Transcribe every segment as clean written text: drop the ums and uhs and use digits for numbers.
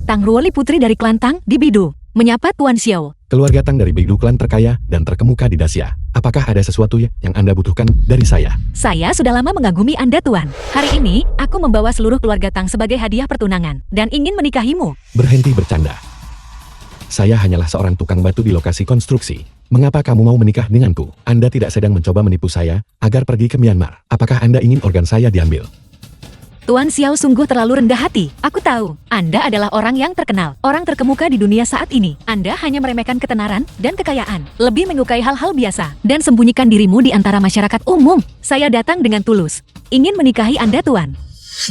Tang Ruoli putri dari klan Tang di Bidu, menyapa Tuan Xiao. Keluarga Tang dari Bidu, klan terkaya dan terkemuka di Dacia. Apakah ada sesuatu yang Anda butuhkan dari saya? Saya sudah lama mengagumi Anda, Tuan. Hari ini, aku membawa seluruh keluarga Tang sebagai hadiah pertunangan dan ingin menikahimu. Berhenti bercanda. Saya hanyalah seorang tukang batu di lokasi konstruksi. Mengapa kamu mau menikah denganku? Anda tidak sedang mencoba menipu saya agar pergi ke Myanmar. Apakah Anda ingin organ saya diambil? Tuan Xiao sungguh terlalu rendah hati. Aku tahu, Anda adalah orang yang terkenal, orang terkemuka di dunia saat ini. Anda hanya meremehkan ketenaran dan kekayaan, lebih menyukai hal-hal biasa, dan sembunyikan dirimu di antara masyarakat umum. Saya datang dengan tulus, ingin menikahi Anda, Tuan,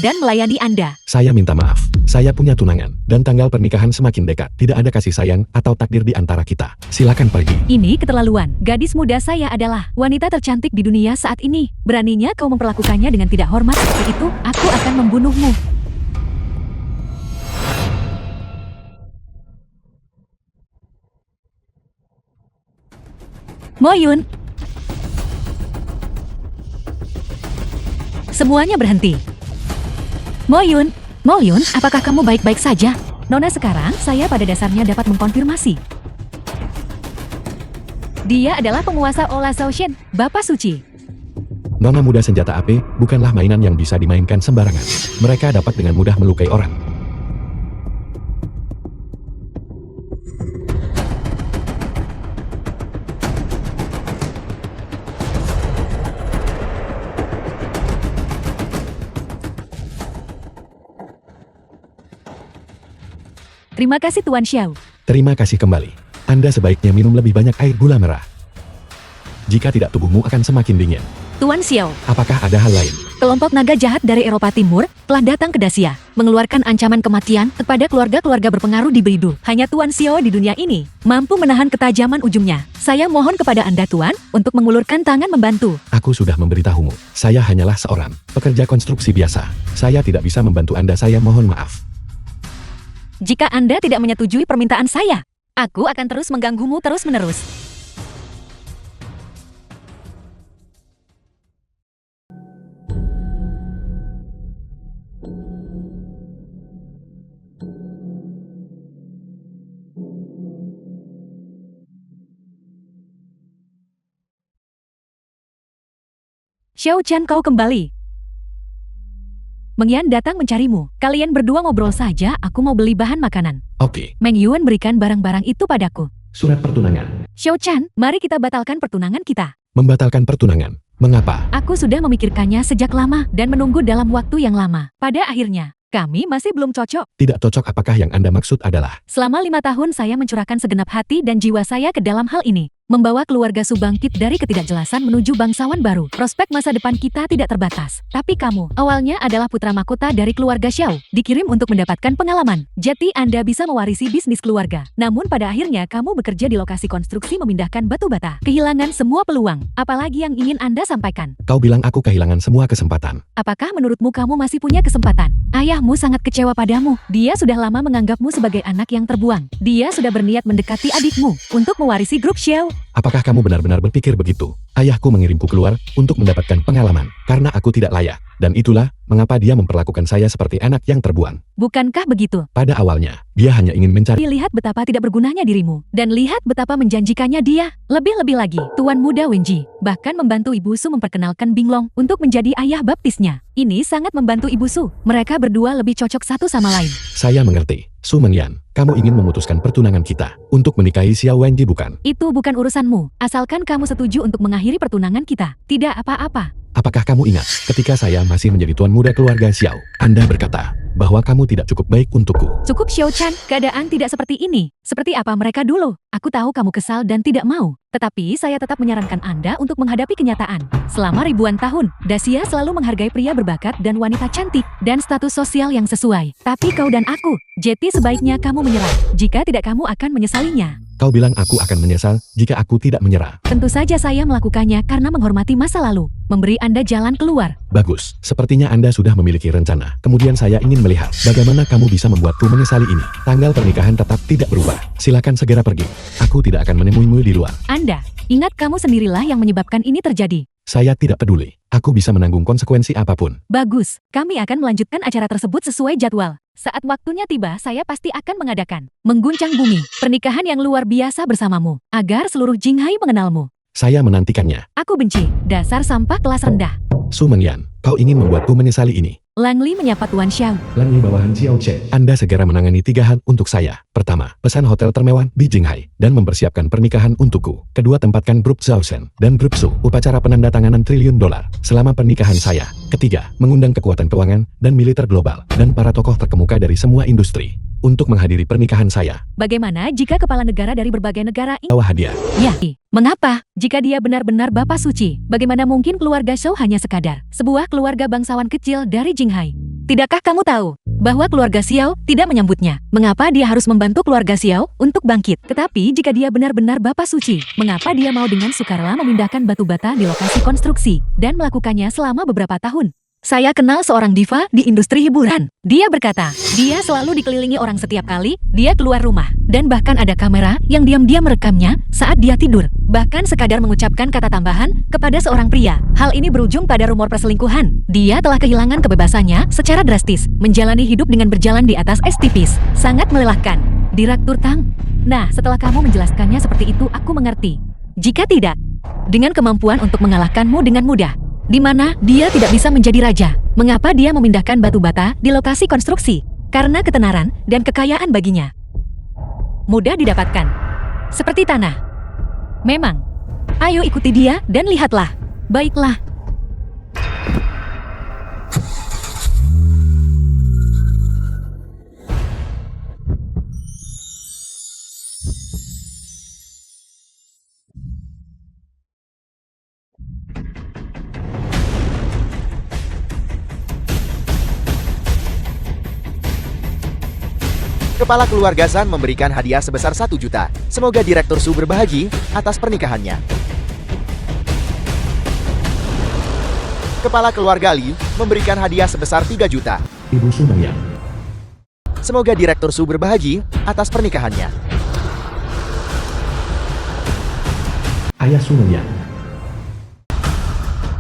dan melayani Anda. Saya minta maaf. Saya punya tunangan, dan tanggal pernikahan semakin dekat. Tidak ada kasih sayang atau takdir di antara kita. Silakan pergi. Ini keterlaluan. Gadis muda saya adalah wanita tercantik di dunia saat ini. Beraninya kau memperlakukannya dengan tidak hormat seperti itu, aku akan membunuhmu. Mo Yun. Semuanya berhenti. Mo Yun, apakah kamu baik-baik saja? Nona, sekarang saya pada dasarnya dapat mengkonfirmasi. Dia adalah penguasa Ola Shaoshen, Bapak Suci. Nona muda senjata api bukanlah mainan yang bisa dimainkan sembarangan. Mereka dapat dengan mudah melukai orang. Terima kasih Tuan Xiao. Terima kasih kembali. Anda sebaiknya minum lebih banyak air gula merah. Jika tidak, tubuhmu akan semakin dingin. Tuan Xiao, Apakah ada hal lain? kelompok naga jahat dari Eropa Timur telah datang ke Dacia, mengeluarkan ancaman kematian kepada keluarga-keluarga berpengaruh di Bidu. Hanya Tuan Xiao di dunia ini mampu menahan ketajaman ujungnya. Saya mohon kepada Anda, Tuan, untuk mengulurkan tangan membantu. Aku sudah memberitahumu. Saya hanyalah seorang pekerja konstruksi biasa. Saya tidak bisa membantu Anda. Saya mohon maaf. Jika Anda tidak menyetujui permintaan saya, aku akan terus mengganggumu terus-menerus. Xiao Chan, kau kembali. Meng Yan datang mencarimu. Kalian berdua ngobrol saja, aku mau beli bahan makanan. Oke. Meng Yuan berikan barang-barang itu padaku. Surat pertunangan. Xiao Chan, mari kita batalkan pertunangan kita. Membatalkan pertunangan. Mengapa? Aku sudah memikirkannya sejak lama dan menunggu dalam waktu yang lama. Pada akhirnya, kami masih belum cocok. Tidak cocok. Apakah yang Anda maksud adalah? Selama 5 tahun saya mencurahkan segenap hati dan jiwa saya ke dalam hal ini. Membawa keluarga Su bangkit dari ketidakjelasan menuju bangsawan baru. Prospek masa depan kita tidak terbatas. Tapi kamu, awalnya adalah putra mahkota dari keluarga Xiao, dikirim untuk mendapatkan pengalaman. Jadi Anda bisa mewarisi bisnis keluarga. Namun pada akhirnya kamu bekerja di lokasi konstruksi memindahkan batu bata. Kehilangan semua peluang. Apalagi yang ingin Anda sampaikan? Kau bilang aku kehilangan semua kesempatan. Apakah menurutmu kamu masih punya kesempatan? Ayahmu sangat kecewa padamu. Dia sudah lama menganggapmu sebagai anak yang terbuang. Dia sudah berniat mendekati adikmu untuk mewarisi grup Xiao. Apakah kamu benar-benar berpikir begitu? Ayahku mengirimku keluar untuk mendapatkan pengalaman karena aku tidak layak. Dan itulah mengapa dia memperlakukan saya seperti anak yang terbuang. Bukankah begitu? Pada awalnya, dia hanya ingin mencari. Lihat betapa tidak bergunanya dirimu. Dan lihat betapa menjanjikannya dia. Lebih-lebih lagi, Tuan Muda Wenji bahkan membantu Ibu Su memperkenalkan Binglong untuk menjadi ayah baptisnya. Ini sangat membantu Ibu Su. Mereka berdua lebih cocok satu sama lain. Saya mengerti. Su Mengyan, kamu ingin memutuskan pertunangan kita untuk menikahi Xiao Wenji, bukan? Itu bukan urusanmu. Asalkan kamu setuju untuk mengakhiri pertunangan kita. Tidak apa-apa. Apakah kamu ingat ketika saya masih menjadi tuan muda keluarga Xiao, Anda berkata bahwa kamu tidak cukup baik untukku? Cukup Xiao Chan, keadaan tidak seperti ini. Seperti apa mereka dulu? Aku tahu kamu kesal dan tidak mau. Tetapi saya tetap menyarankan Anda untuk menghadapi kenyataan. Selama ribuan tahun, Dacia selalu menghargai pria berbakat dan wanita cantik dan status sosial yang sesuai. Tapi kau dan aku, Jetty, sebaiknya kamu menyerah. Jika tidak, kamu akan menyesalinya. Kau bilang aku akan menyesal jika aku tidak menyerah. Tentu saja saya melakukannya karena menghormati masa lalu, memberi Anda jalan keluar. Bagus, sepertinya Anda sudah memiliki rencana. Kemudian saya ingin melihat bagaimana kamu bisa membuatku menyesali ini. Tanggal pernikahan tetap tidak berubah. Silakan segera pergi. Aku tidak akan menemuimu di luar. Anda, ingat kamu sendirilah yang menyebabkan ini terjadi. Saya tidak peduli. Aku bisa menanggung konsekuensi apapun. Bagus, kami akan melanjutkan acara tersebut sesuai jadwal. Saat waktunya tiba, saya pasti akan mengadakan mengguncang bumi, pernikahan yang luar biasa bersamamu, agar seluruh Jinghai mengenalmu. Saya menantikannya. Aku benci, dasar sampah kelas rendah. Su Mengyan, kau ingin membuatku menyesali ini. Lang Li menyapa Tuan Xiao. Lang Li bawahan Xiao Chen. Anda segera menangani 3 hal untuk saya. Pertama, pesan hotel termewah di Jinghai dan mempersiapkan pernikahan untukku. Kedua, tempatkan grup Zhao Shen dan grup Su upacara penandatanganan triliun dolar selama pernikahan saya. Ketiga, mengundang kekuatan keuangan dan militer global dan para tokoh terkemuka dari semua industri untuk menghadiri pernikahan saya. Bagaimana jika kepala negara dari berbagai negara ini? Bawa hadiah. Ya, mengapa? Jika dia benar-benar Bapak Suci, bagaimana mungkin keluarga Zhou hanya sekadar sebuah keluarga bangsawan kecil dari Jinghai? Tidakkah kamu tahu bahwa keluarga Xiao tidak menyambutnya? Mengapa dia harus membantu keluarga Xiao untuk bangkit? Tetapi jika dia benar-benar Bapak Suci, mengapa dia mau dengan sukarela memindahkan batu bata di lokasi konstruksi dan melakukannya selama beberapa tahun? Saya kenal seorang diva di industri hiburan. Dia berkata, dia selalu dikelilingi orang setiap kali dia keluar rumah. Dan bahkan ada kamera yang diam-diam merekamnya saat dia tidur. Bahkan sekadar mengucapkan kata tambahan kepada seorang pria. Hal ini berujung pada rumor perselingkuhan. Dia telah kehilangan kebebasannya secara drastis. Menjalani hidup dengan berjalan di atas es tipis. Sangat melelahkan. Direktur Tang. Nah, setelah kamu menjelaskannya seperti itu, aku mengerti. Jika tidak, dengan kemampuan untuk mengalahkanmu dengan mudah, di mana dia tidak bisa menjadi raja. Mengapa dia memindahkan batu bata di lokasi konstruksi? Karena ketenaran dan kekayaan baginya mudah didapatkan. Seperti tanah. Memang. Ayo ikuti dia dan lihatlah. Baiklah. Kepala keluarga San memberikan hadiah sebesar 1 juta. Semoga Direktur Su berbahagia atas pernikahannya. Kepala keluarga Li memberikan hadiah sebesar 3 juta. Ibu Su Mengyan. Semoga Direktur Su berbahagia atas pernikahannya. Ayah Su Mengyan.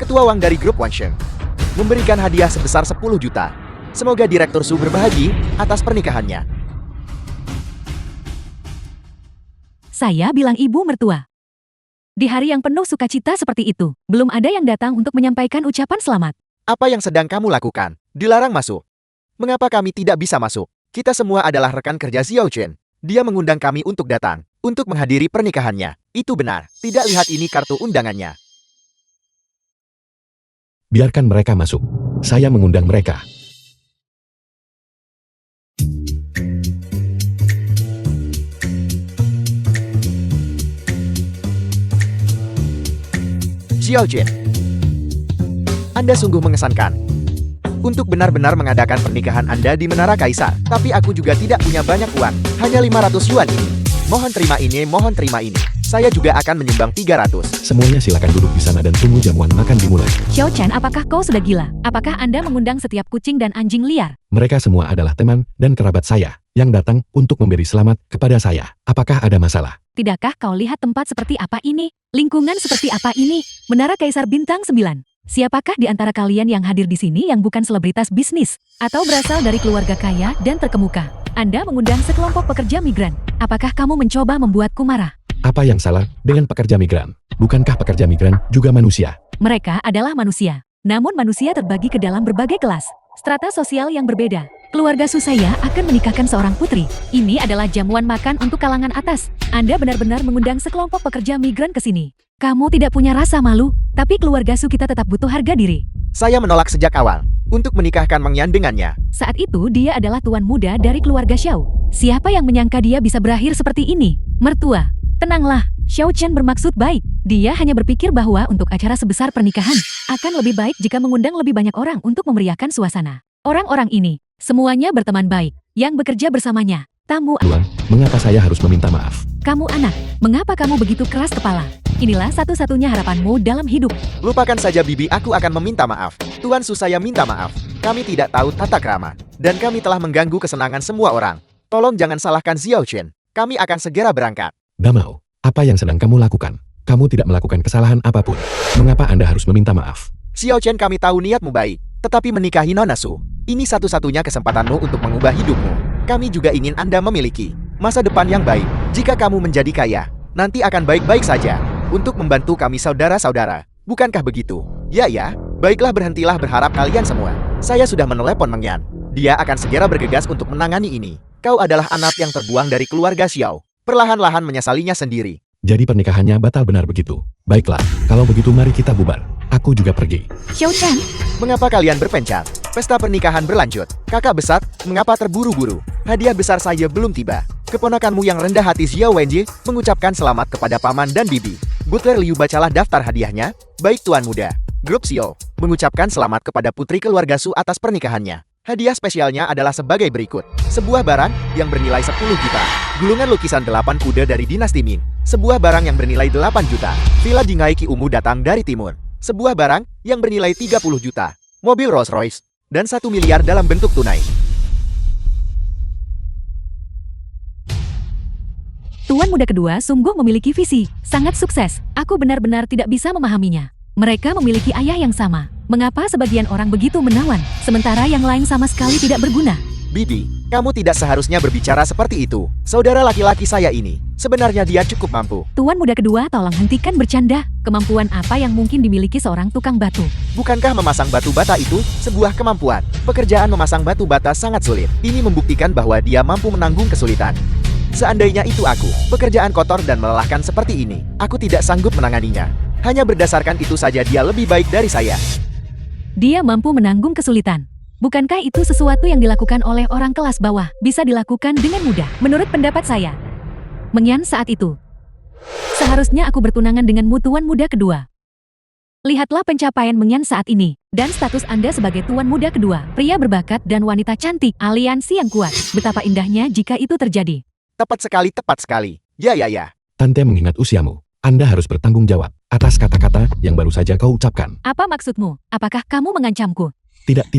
Ketua Wang dari grup Wansheng memberikan hadiah sebesar 10 juta. Semoga Direktur Su berbahagia atas pernikahannya. Saya bilang ibu mertua. Di hari yang penuh sukacita seperti itu, belum ada yang datang untuk menyampaikan ucapan selamat. Apa yang sedang kamu lakukan? Dilarang masuk. Mengapa kami tidak bisa masuk? Kita semua adalah rekan kerja Xiao Chen. Dia mengundang kami untuk datang, untuk menghadiri pernikahannya. Itu benar. Tidak lihat ini kartu undangannya. Biarkan mereka masuk. Saya mengundang mereka. Xiao Chen, Anda sungguh mengesankan. Untuk benar-benar mengadakan pernikahan Anda di Menara Kaisar. Tapi aku juga tidak punya banyak uang. Hanya 500 yuan ini. Mohon terima ini, mohon terima ini. Saya juga akan menyumbang 300. Semuanya silakan duduk di sana dan tunggu jamuan makan dimulai. Xiao Chen, apakah kau sudah gila? Apakah Anda mengundang setiap kucing dan anjing liar? Mereka semua adalah teman dan kerabat saya yang datang untuk memberi selamat kepada saya. Apakah ada masalah? Tidakkah kau lihat tempat seperti apa ini? Lingkungan seperti apa ini? Menara Kaisar Bintang 9. Siapakah di antara kalian yang hadir di sini yang bukan selebritas bisnis? Atau berasal dari keluarga kaya dan terkemuka? Anda mengundang sekelompok pekerja migran. Apakah kamu mencoba membuatku marah? Apa yang salah dengan pekerja migran? Bukankah pekerja migran juga manusia? Mereka adalah manusia. Namun manusia terbagi ke dalam berbagai kelas, strata sosial yang berbeda. Keluarga Susaya akan menikahkan seorang putri. Ini adalah jamuan makan untuk kalangan atas. Anda benar-benar mengundang sekelompok pekerja migran ke sini. Kamu tidak punya rasa malu, tapi keluarga Su kita tetap butuh harga diri. Saya menolak sejak awal untuk menikahkan Meng Yan dengannya. Saat itu dia adalah tuan muda dari keluarga Xiao. Siapa yang menyangka dia bisa berakhir seperti ini? Mertua, tenanglah. Xiao Chen bermaksud baik. Dia hanya berpikir bahwa untuk acara sebesar pernikahan, akan lebih baik jika mengundang lebih banyak orang untuk memeriahkan suasana. Orang-orang ini, semuanya berteman baik, yang bekerja bersamanya. Tamu, Tuan, mengapa saya harus meminta maaf? kamu anak, mengapa kamu begitu keras kepala? Inilah satu-satunya harapanmu dalam hidup. Lupakan saja bibi, aku akan meminta maaf. Tuan Susaya minta maaf. Kami tidak tahu tata krama. Dan kami telah mengganggu kesenangan semua orang. Tolong jangan salahkan Xiao Chen. Kami akan segera berangkat. Damau, apa yang sedang kamu lakukan? Kamu tidak melakukan kesalahan apapun. Mengapa Anda harus meminta maaf? Xiao Chen, kami tahu niatmu baik. Tetapi menikahi Nona Su Ini satu-satunya kesempatanmu untuk mengubah hidupmu. Kami juga ingin Anda memiliki masa depan yang baik. Jika kamu menjadi kaya, nanti akan baik-baik saja. Untuk membantu kami saudara-saudara. Bukankah begitu? Ya. Baiklah, berhentilah berharap kalian semua. Saya sudah menelepon Meng Yan. Dia akan segera bergegas untuk menangani ini. Kau adalah anak yang terbuang dari keluarga Xiao. Perlahan-lahan menyesalinya sendiri. Jadi pernikahannya batal benar begitu. Baiklah, kalau begitu mari kita bubar. Aku juga pergi. Xiao Chen, Mengapa kalian berpencar? Pesta pernikahan berlanjut. Kakak besar, mengapa terburu-buru? Hadiah besar saya belum tiba. Keponakanmu yang rendah hati Xiao Wenji mengucapkan selamat kepada paman dan bibi. Butler Liu, bacalah daftar hadiahnya. Baik tuan muda. Grup Xiao mengucapkan selamat kepada putri keluarga Su atas pernikahannya. Hadiah spesialnya adalah sebagai berikut. Sebuah barang yang bernilai 10 juta. Gulungan lukisan 8 kuda dari dinasti Ming. Sebuah barang yang bernilai 8 juta. Villa Jinghai Ki Umu datang dari timur. Sebuah barang yang bernilai 30 juta. Mobil Rolls Royce. Dan 1 miliar dalam bentuk tunai. tuan muda kedua sungguh memiliki visi. Sangat sukses. Aku benar-benar tidak bisa memahaminya. Mereka memiliki ayah yang sama. Mengapa sebagian orang begitu menawan, sementara yang lain sama sekali tidak berguna? Bibi, kamu tidak seharusnya berbicara seperti itu. Saudara laki-laki saya ini, sebenarnya dia cukup mampu. Tuan muda kedua, tolong hentikan bercanda. Kemampuan apa yang mungkin dimiliki seorang tukang batu? Bukankah memasang batu bata itu sebuah kemampuan? Pekerjaan memasang batu bata sangat sulit. Ini membuktikan bahwa dia mampu menanggung kesulitan. Seandainya itu aku, pekerjaan kotor dan melelahkan seperti ini, aku tidak sanggup menanganinya. Hanya berdasarkan itu saja dia lebih baik dari saya. Dia mampu menanggung kesulitan. Bukankah itu sesuatu yang dilakukan oleh orang kelas bawah? Bisa dilakukan dengan mudah, menurut pendapat saya. Meng Yan saat itu. Seharusnya aku bertunangan denganmu, tuan muda kedua. Lihatlah pencapaian Meng Yan saat ini, dan status Anda sebagai tuan muda kedua, pria berbakat dan wanita cantik, aliansi yang kuat. Betapa indahnya jika itu terjadi. Tepat sekali. Ya. Tante mengingat usiamu. Anda harus bertanggung jawab atas kata-kata yang baru saja kau ucapkan. Apa maksudmu? Apakah kamu mengancamku? Tidak.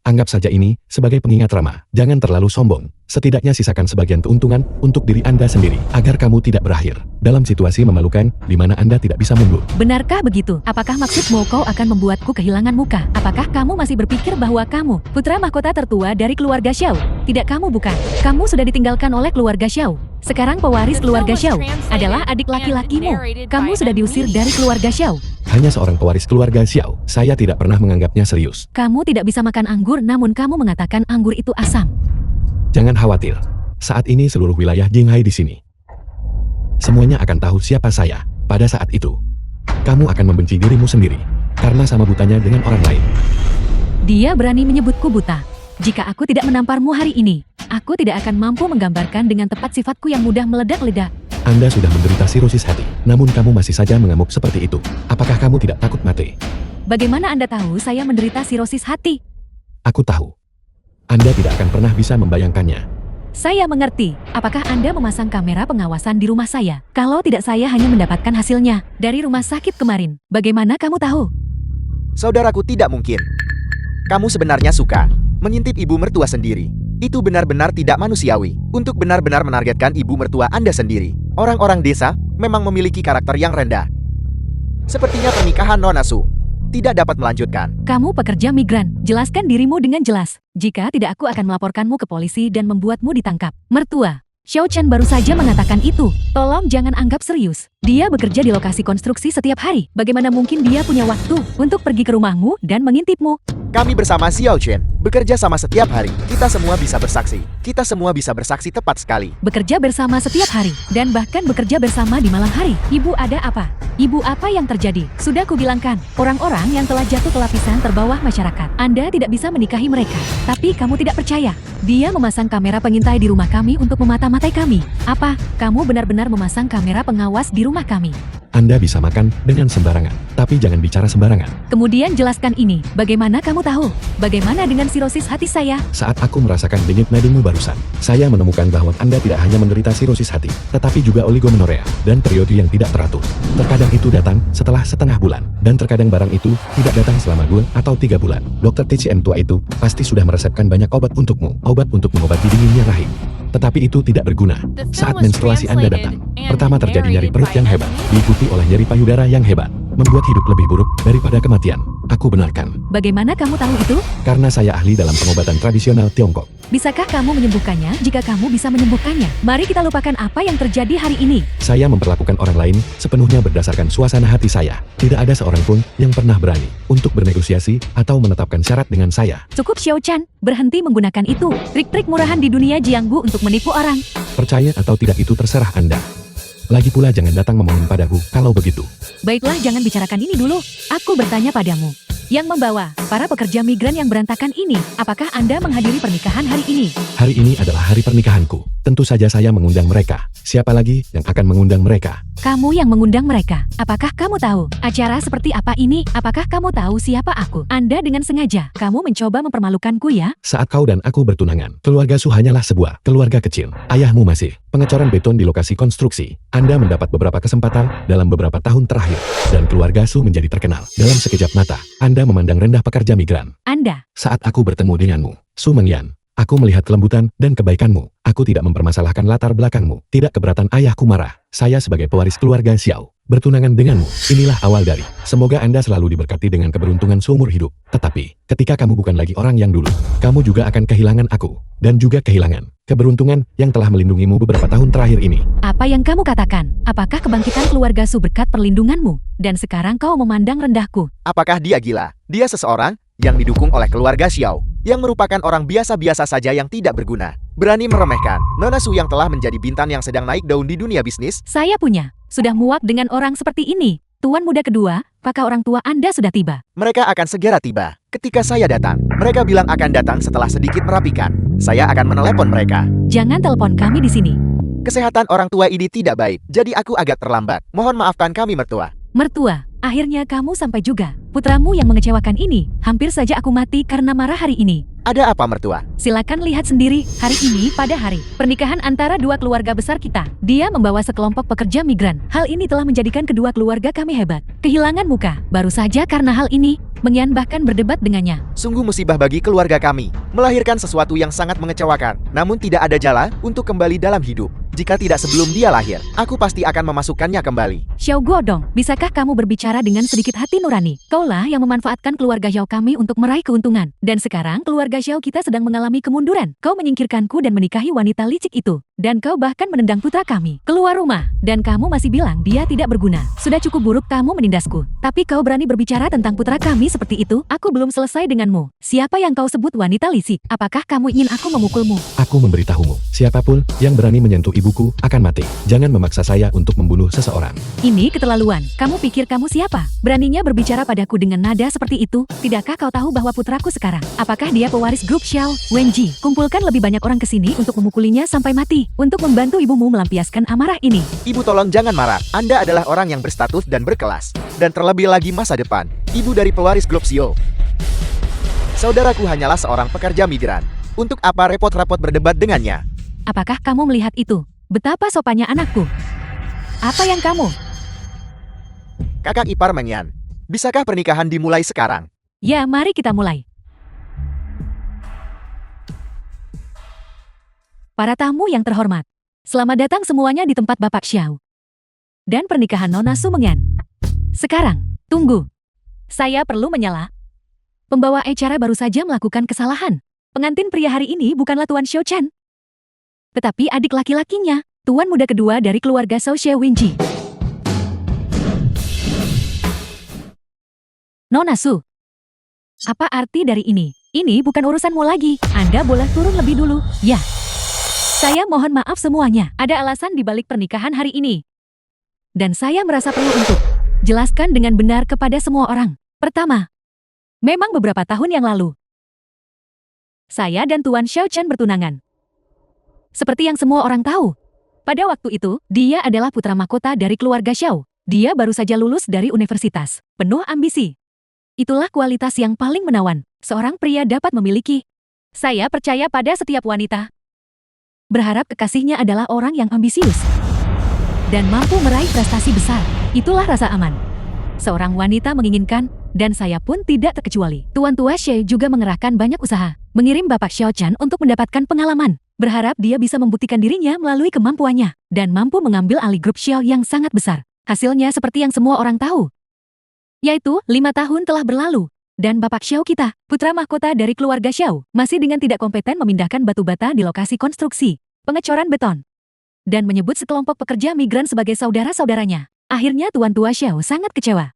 Anggap saja ini sebagai pengingat ramah. Jangan terlalu sombong. Setidaknya sisakan sebagian keuntungan untuk diri Anda sendiri, agar kamu tidak berakhir dalam situasi memalukan di mana Anda tidak bisa mundur. Benarkah begitu? Apakah maksudmu kau akan membuatku kehilangan muka? Apakah kamu masih berpikir bahwa kamu putra mahkota tertua dari keluarga Xiao? Tidak, kamu bukan. Kamu sudah ditinggalkan oleh keluarga Xiao. Sekarang pewaris keluarga Xiao adalah adik laki-lakimu. Kamu sudah diusir dari keluarga Xiao. Hanya seorang pewaris keluarga Xiao. Saya tidak pernah menganggapnya serius. Kamu tidak bisa makan anggur, namun kamu mengatakan anggur itu asam. Jangan khawatir. Saat ini seluruh wilayah Jinghai di sini. Semuanya akan tahu siapa saya. Pada saat itu, kamu akan membenci dirimu sendiri karena sama butanya dengan orang lain. Dia berani menyebutku buta. Jika aku tidak menamparmu hari ini, aku tidak akan mampu menggambarkan dengan tepat sifatku yang mudah meledak-ledak. Anda sudah menderita sirosis hati, namun kamu masih saja mengamuk seperti itu. Apakah kamu tidak takut mati? Bagaimana Anda tahu saya menderita sirosis hati? Aku tahu. Anda tidak akan pernah bisa membayangkannya. Saya mengerti. Apakah Anda memasang kamera pengawasan di rumah saya? Kalau tidak, saya hanya mendapatkan hasilnya dari rumah sakit kemarin. Bagaimana kamu tahu? Saudaraku, tidak mungkin. Kamu sebenarnya suka mengintip ibu mertua sendiri. Itu benar-benar tidak manusiawi. Untuk benar-benar menargetkan ibu mertua Anda sendiri. Orang-orang desa memang memiliki karakter yang rendah. Sepertinya pernikahan Nona Su tidak dapat melanjutkan. Kamu pekerja migran. Jelaskan dirimu dengan jelas. Jika tidak, aku akan melaporkanmu ke polisi dan membuatmu ditangkap. Mertua Xiao Chen baru saja mengatakan itu. Tolong jangan anggap serius. Dia bekerja di lokasi konstruksi setiap hari. Bagaimana mungkin dia punya waktu untuk pergi ke rumahmu dan mengintipmu? Kami bersama Xiao Chen bekerja sama setiap hari. Kita semua bisa bersaksi tepat sekali. Bekerja bersama setiap hari, dan bahkan bekerja bersama di malam hari. Ibu, ada apa? Ibu, apa yang terjadi? Sudah kubilangkan, orang-orang yang telah jatuh ke lapisan terbawah masyarakat. Anda tidak bisa menikahi mereka. Tapi kamu tidak percaya. Dia memasang kamera pengintai di rumah kami untuk memata-matai kami. Apa? Kamu benar-benar memasang kamera pengawas di rumah kami? Anda bisa makan dengan sembarangan, tapi jangan bicara sembarangan. Kemudian jelaskan ini. Bagaimana kamu tahu? Bagaimana dengan sirosis hati saya? Saat aku merasakan denyut nadimu barusan, saya menemukan bahwa Anda tidak hanya menderita sirosis hati, tetapi juga oligomenorrea dan periode yang tidak teratur. Terkadang itu datang setelah setengah bulan, dan terkadang barang itu tidak datang selama 2 atau 3 bulan. Dokter TCM tua itu pasti sudah meresepkan banyak obat untukmu, obat untuk mengobati dinginnya rahim. Tetapi itu tidak berguna. Saat menstruasi Anda datang, pertama terjadi nyeri perut yang hebat, diikuti diobati oleh nyeri payudara yang hebat, membuat hidup lebih buruk daripada kematian. Aku benarkan, Bagaimana kamu tahu itu? karena saya ahli dalam pengobatan tradisional Tiongkok. Bisakah kamu menyembuhkannya? Jika kamu bisa menyembuhkannya, mari kita lupakan apa yang terjadi hari ini. Saya memperlakukan orang lain sepenuhnya berdasarkan suasana hati saya. Tidak ada seorang pun yang pernah berani untuk bernegosiasi atau menetapkan syarat dengan saya. Cukup Xiao Chan, berhenti menggunakan itu. Trik-trik murahan di dunia Jianggu untuk menipu orang. Percaya atau tidak itu terserah Anda. Lagi pula jangan datang memohon padaku kalau begitu. Baiklah, jangan bicarakan ini dulu. Aku bertanya padamu. Yang membawa para pekerja migran yang berantakan ini, apakah Anda menghadiri pernikahan hari ini? Hari ini adalah hari pernikahanku. Tentu saja saya mengundang mereka. Siapa lagi yang akan mengundang mereka? Kamu yang mengundang mereka. Apakah kamu tahu acara seperti apa ini? Apakah kamu tahu siapa aku? Anda dengan sengaja. Kamu mencoba mempermalukanku ya? Saat kau dan aku bertunangan, keluarga Su hanyalah sebuah keluarga kecil. Ayahmu masih pengecoran beton di lokasi konstruksi. Anda mendapat beberapa kesempatan dalam beberapa tahun terakhir. Dan keluarga Su menjadi terkenal. Dalam sekejap mata, Anda memandang rendah pekerja migran. Anda. Saat aku bertemu denganmu, Su Mengyan, aku melihat kelembutan dan kebaikanmu. Aku tidak mempermasalahkan latar belakangmu. Tidak keberatan ayahku marah. Saya sebagai pewaris keluarga Xiao, bertunangan denganmu. Inilah awal dari. Semoga Anda selalu diberkati dengan keberuntungan seumur hidup. Tetapi, ketika kamu bukan lagi orang yang dulu, kamu juga akan kehilangan aku. Dan juga kehilangan keberuntungan yang telah melindungimu beberapa tahun terakhir ini. Apa yang kamu katakan? Apakah kebangkitan keluarga Su berkat perlindunganmu? Dan sekarang kau memandang rendahku. Apakah dia gila? Dia seseorang yang didukung oleh keluarga Xiao, yang merupakan orang biasa-biasa saja yang tidak berguna. Berani meremehkan Nona Su yang telah menjadi bintang yang sedang naik daun di dunia bisnis. Saya punya. Sudah muak dengan orang seperti ini. Tuan muda kedua, apakah orang tua Anda sudah tiba? Mereka akan segera tiba. Ketika saya datang, mereka bilang akan datang setelah sedikit merapikan. Saya akan menelepon mereka. Jangan telepon kami di sini. Kesehatan orang tua ini tidak baik, jadi aku agak terlambat. Mohon maafkan kami mertua. Mertua, akhirnya kamu sampai juga. Putramu yang mengecewakan ini, hampir saja aku mati karena marah hari ini. Ada apa mertua? Silakan lihat sendiri, hari ini pada hari pernikahan antara dua keluarga besar kita. Dia membawa sekelompok pekerja migran. Hal ini telah menjadikan kedua keluarga kami hebat. Kehilangan muka, baru saja karena hal ini, Mengyan bahkan berdebat dengannya. Sungguh musibah bagi keluarga kami. Melahirkan sesuatu yang sangat mengecewakan. Namun tidak ada jalan untuk kembali dalam hidup. Jika tidak sebelum dia lahir, aku pasti akan memasukkannya kembali. Xiao Guodong, bisakah kamu berbicara dengan sedikit hati nurani? Kaulah yang memanfaatkan keluarga Xiao kami untuk meraih keuntungan. Dan sekarang keluarga Xiao kita sedang mengalami kemunduran. Kau menyingkirkanku dan menikahi wanita licik itu. Dan kau bahkan menendang putra kami keluar rumah. Dan kamu masih bilang dia tidak berguna. Sudah cukup buruk kamu menindasku. Tapi kau berani berbicara tentang putra kami seperti itu? Aku belum selesai denganmu. Siapa yang kau sebut wanita licik? Apakah kamu ingin aku memukulmu? Aku memberitahumu, siapapun yang berani menyentuh ibuku akan mati. Jangan memaksa saya untuk membunuh seseorang. Ini keterlaluan. Kamu pikir kamu siapa? Beraninya berbicara padaku dengan nada seperti itu? Tidakkah kau tahu bahwa putraku sekarang? Apakah dia pewaris grup Xiao? Wenji, kumpulkan lebih banyak orang ke sini untuk memukulinya sampai mati. Untuk membantu ibumu melampiaskan amarah ini. Ibu tolong jangan marah. Anda adalah orang yang berstatus dan berkelas. Dan terlebih lagi masa depan. Ibu dari pewaris grup Xiao. Saudaraku hanyalah seorang pekerja migran. Untuk apa repot-repot berdebat dengannya? Apakah kamu melihat itu? Betapa sopannya anakku. Apa yang kamu? Kakak ipar Mengyan. Bisakah pernikahan dimulai sekarang? Ya, mari kita mulai. Para tamu yang terhormat, selamat datang semuanya di tempat Bapak Xiao. Dan pernikahan Nona Su Mengyan. Sekarang, tunggu. Saya perlu menyela. Pembawa acara baru saja melakukan kesalahan. Pengantin pria hari ini bukanlah Tuan Xiao Chan, tetapi adik laki-lakinya, tuan muda kedua dari keluarga Shao Xie Wenji. Nona Su, apa arti dari ini? Ini bukan urusanmu lagi. Anda boleh turun lebih dulu. Ya. Saya mohon maaf semuanya. Ada alasan di balik pernikahan hari ini. Dan saya merasa perlu untuk jelaskan dengan benar kepada semua orang. Pertama, memang beberapa tahun yang lalu, saya dan Tuan Xiao Chan bertunangan. Seperti yang semua orang tahu, pada waktu itu, dia adalah putra mahkota dari keluarga Xiao. Dia baru saja lulus dari universitas, penuh ambisi. Itulah kualitas yang paling menawan seorang pria dapat memiliki. Saya percaya pada setiap wanita. Berharap kekasihnya adalah orang yang ambisius dan mampu meraih prestasi besar. Itulah rasa aman seorang wanita menginginkan, dan saya pun tidak terkecuali. Tuan Tua Xie juga mengerahkan banyak usaha, mengirim Bapak Xiao Chan untuk mendapatkan pengalaman. Berharap dia bisa membuktikan dirinya melalui kemampuannya, dan mampu mengambil alih grup Xiao yang sangat besar. Hasilnya seperti yang semua orang tahu. Yaitu, 5 tahun telah berlalu. Dan Bapak Xiao kita, putra mahkota dari keluarga Xiao, masih dengan tidak kompeten memindahkan batu bata di lokasi konstruksi, pengecoran beton, dan menyebut sekelompok pekerja migran sebagai saudara-saudaranya. Akhirnya Tuan Tua Xiao sangat kecewa.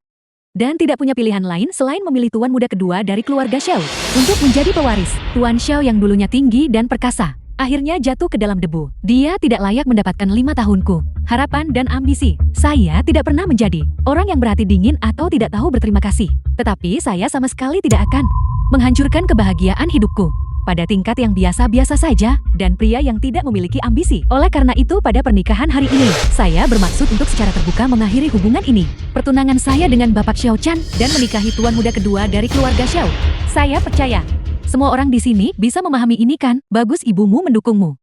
Dan tidak punya pilihan lain selain memilih tuan muda kedua dari keluarga Xiao untuk menjadi pewaris. Tuan Xiao yang dulunya tinggi dan perkasa, akhirnya jatuh ke dalam debu. Dia tidak layak mendapatkan 5 tahunku, harapan dan ambisi. Saya tidak pernah menjadi orang yang berhati dingin atau tidak tahu berterima kasih. Tetapi saya sama sekali tidak akan menghancurkan kebahagiaan hidupku pada tingkat yang biasa-biasa saja, dan pria yang tidak memiliki ambisi. Oleh karena itu pada pernikahan hari ini, saya bermaksud untuk secara terbuka mengakhiri hubungan ini. Pertunangan saya dengan Bapak Xiao Chan dan menikahi tuan muda kedua dari keluarga Xiao. Saya percaya, semua orang di sini bisa memahami ini kan? Bagus ibumu mendukungmu.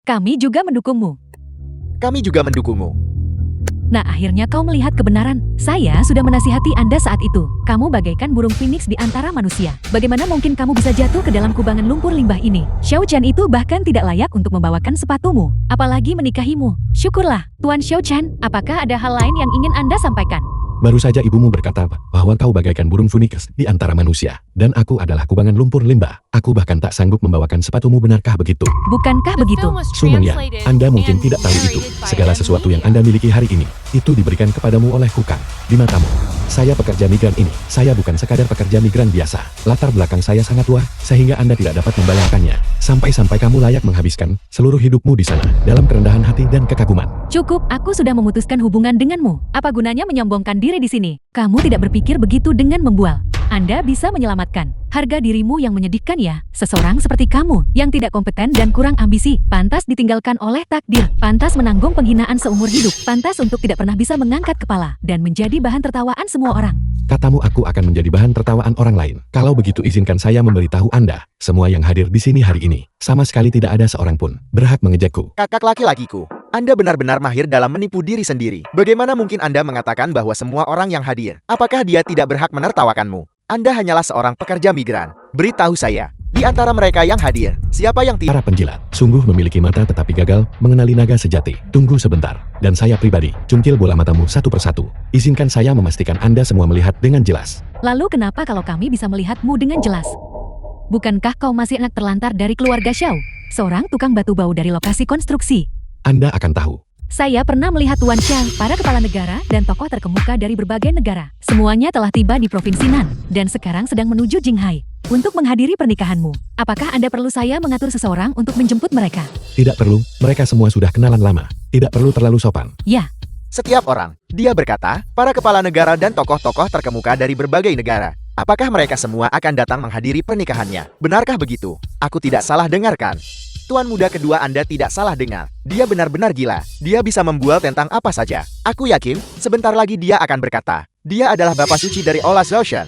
Kami juga mendukungmu. Kami juga mendukungmu. Nah akhirnya kau melihat kebenaran. Saya sudah menasihati Anda saat itu. Kamu bagaikan burung phoenix di antara manusia. Bagaimana mungkin kamu bisa jatuh ke dalam kubangan lumpur limbah ini? Xiao Chan itu bahkan tidak layak untuk membawakan sepatumu, apalagi menikahimu. Syukurlah, Tuan Xiao Chan. Apakah ada hal lain yang ingin Anda sampaikan? Baru saja ibumu berkata bahwa kau bagaikan burung phoenix di antara manusia, dan aku adalah kubangan lumpur limbah. Aku bahkan tak sanggup membawakan sepatumu, benarkah begitu? Bukankah begitu? Su Mengyan, Anda mungkin tidak tahu itu. Segala sesuatu yang Anda miliki hari ini, itu diberikan kepadamu oleh Kukang. Di matamu, saya pekerja migran ini. Saya bukan sekadar pekerja migran biasa. Latar belakang saya sangat tua, sehingga Anda tidak dapat membayangkannya. Sampai-sampai kamu layak menghabiskan seluruh hidupmu di sana, dalam kerendahan hati dan kekaguman. Cukup, aku sudah memutuskan hubungan denganmu. Apa gunanya menyombongkan diri di sini? Kamu tidak berpikir begitu dengan membual. Anda bisa menyelamatkan harga dirimu yang menyedihkan ya. Seseorang seperti kamu yang tidak kompeten dan kurang ambisi, pantas ditinggalkan oleh takdir, pantas menanggung penghinaan seumur hidup, pantas untuk tidak pernah bisa mengangkat kepala dan menjadi bahan tertawaan semua orang. Katamu aku akan menjadi bahan tertawaan orang lain. Kalau begitu izinkan saya memberitahu Anda, semua yang hadir di sini hari ini, sama sekali tidak ada seorang pun berhak mengejekku. Kakak laki-lakiku, Anda benar-benar mahir dalam menipu diri sendiri. Bagaimana mungkin Anda mengatakan bahwa semua orang yang hadir, apakah dia tidak berhak menertawakanmu? Anda hanyalah seorang pekerja migran. Beritahu saya, di antara mereka yang hadir, siapa yang tidak? Para penjilat, sungguh memiliki mata tetapi gagal mengenali naga sejati. Tunggu sebentar, dan saya pribadi, cungkil bola matamu satu persatu. Izinkan saya memastikan Anda semua melihat dengan jelas. Lalu kenapa kalau kami bisa melihatmu dengan jelas? Bukankah kau masih anak terlantar dari keluarga Xiao? Seorang tukang batu bau dari lokasi konstruksi. Anda akan tahu. Saya pernah melihat Tuan Xiang, para kepala negara dan tokoh terkemuka dari berbagai negara. Semuanya telah tiba di Provinsi Nan, dan sekarang sedang menuju Jinghai untuk menghadiri pernikahanmu. Apakah Anda perlu saya mengatur seseorang untuk menjemput mereka? Tidak perlu, mereka semua sudah kenalan lama. Tidak perlu terlalu sopan. Ya, Setiap orang, dia berkata, para kepala negara dan tokoh-tokoh terkemuka dari berbagai negara. Apakah mereka semua akan datang menghadiri pernikahannya? Benarkah begitu? Aku tidak salah dengarkan. Tuan muda kedua Anda tidak salah dengar. Dia benar-benar gila. Dia bisa membual tentang apa saja. Aku yakin, sebentar lagi dia akan berkata, dia adalah Bapak Suci dari Ola Zhaoshan.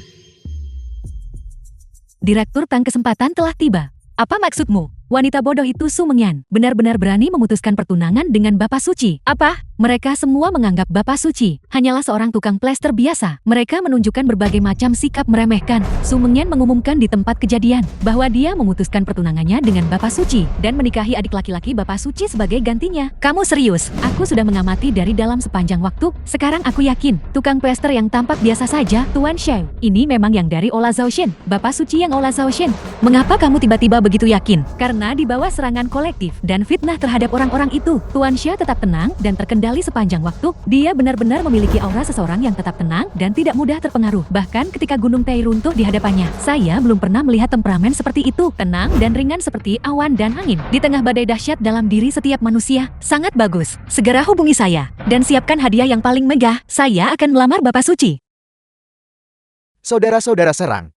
Direktur Tang Kesempatan telah tiba. Apa maksudmu? Wanita bodoh itu Su Mengyan benar-benar berani memutuskan pertunangan dengan Bapak Suci. Apa? Mereka semua menganggap Bapak Suci hanyalah seorang tukang plester biasa. Mereka menunjukkan berbagai macam sikap meremehkan. Su Mengyan mengumumkan di tempat kejadian bahwa dia memutuskan pertunangannya dengan Bapak Suci dan menikahi adik laki-laki Bapak Suci sebagai gantinya. Kamu serius? Aku sudah mengamati dari dalam sepanjang waktu. Sekarang aku yakin, tukang plester yang tampak biasa saja, Tuan Xiao, ini memang yang dari Ola Zhaoshan. Bapak Suci yang Ola Zhaoshan. Mengapa kamu tiba-tiba begitu yakin? Karena di bawah serangan kolektif dan fitnah terhadap orang-orang itu, Tuan Xiao tetap tenang dan terkendali sepanjang waktu. Dia benar-benar memiliki aura seseorang yang tetap tenang dan tidak mudah terpengaruh. Bahkan ketika Gunung Tai runtuh di hadapannya, saya belum pernah melihat temperamen seperti itu, tenang dan ringan seperti awan dan angin. Di tengah badai dahsyat dalam diri setiap manusia, sangat bagus. Segera hubungi saya dan siapkan hadiah yang paling megah. Saya akan melamar Bapak Suci. Saudara-saudara serang.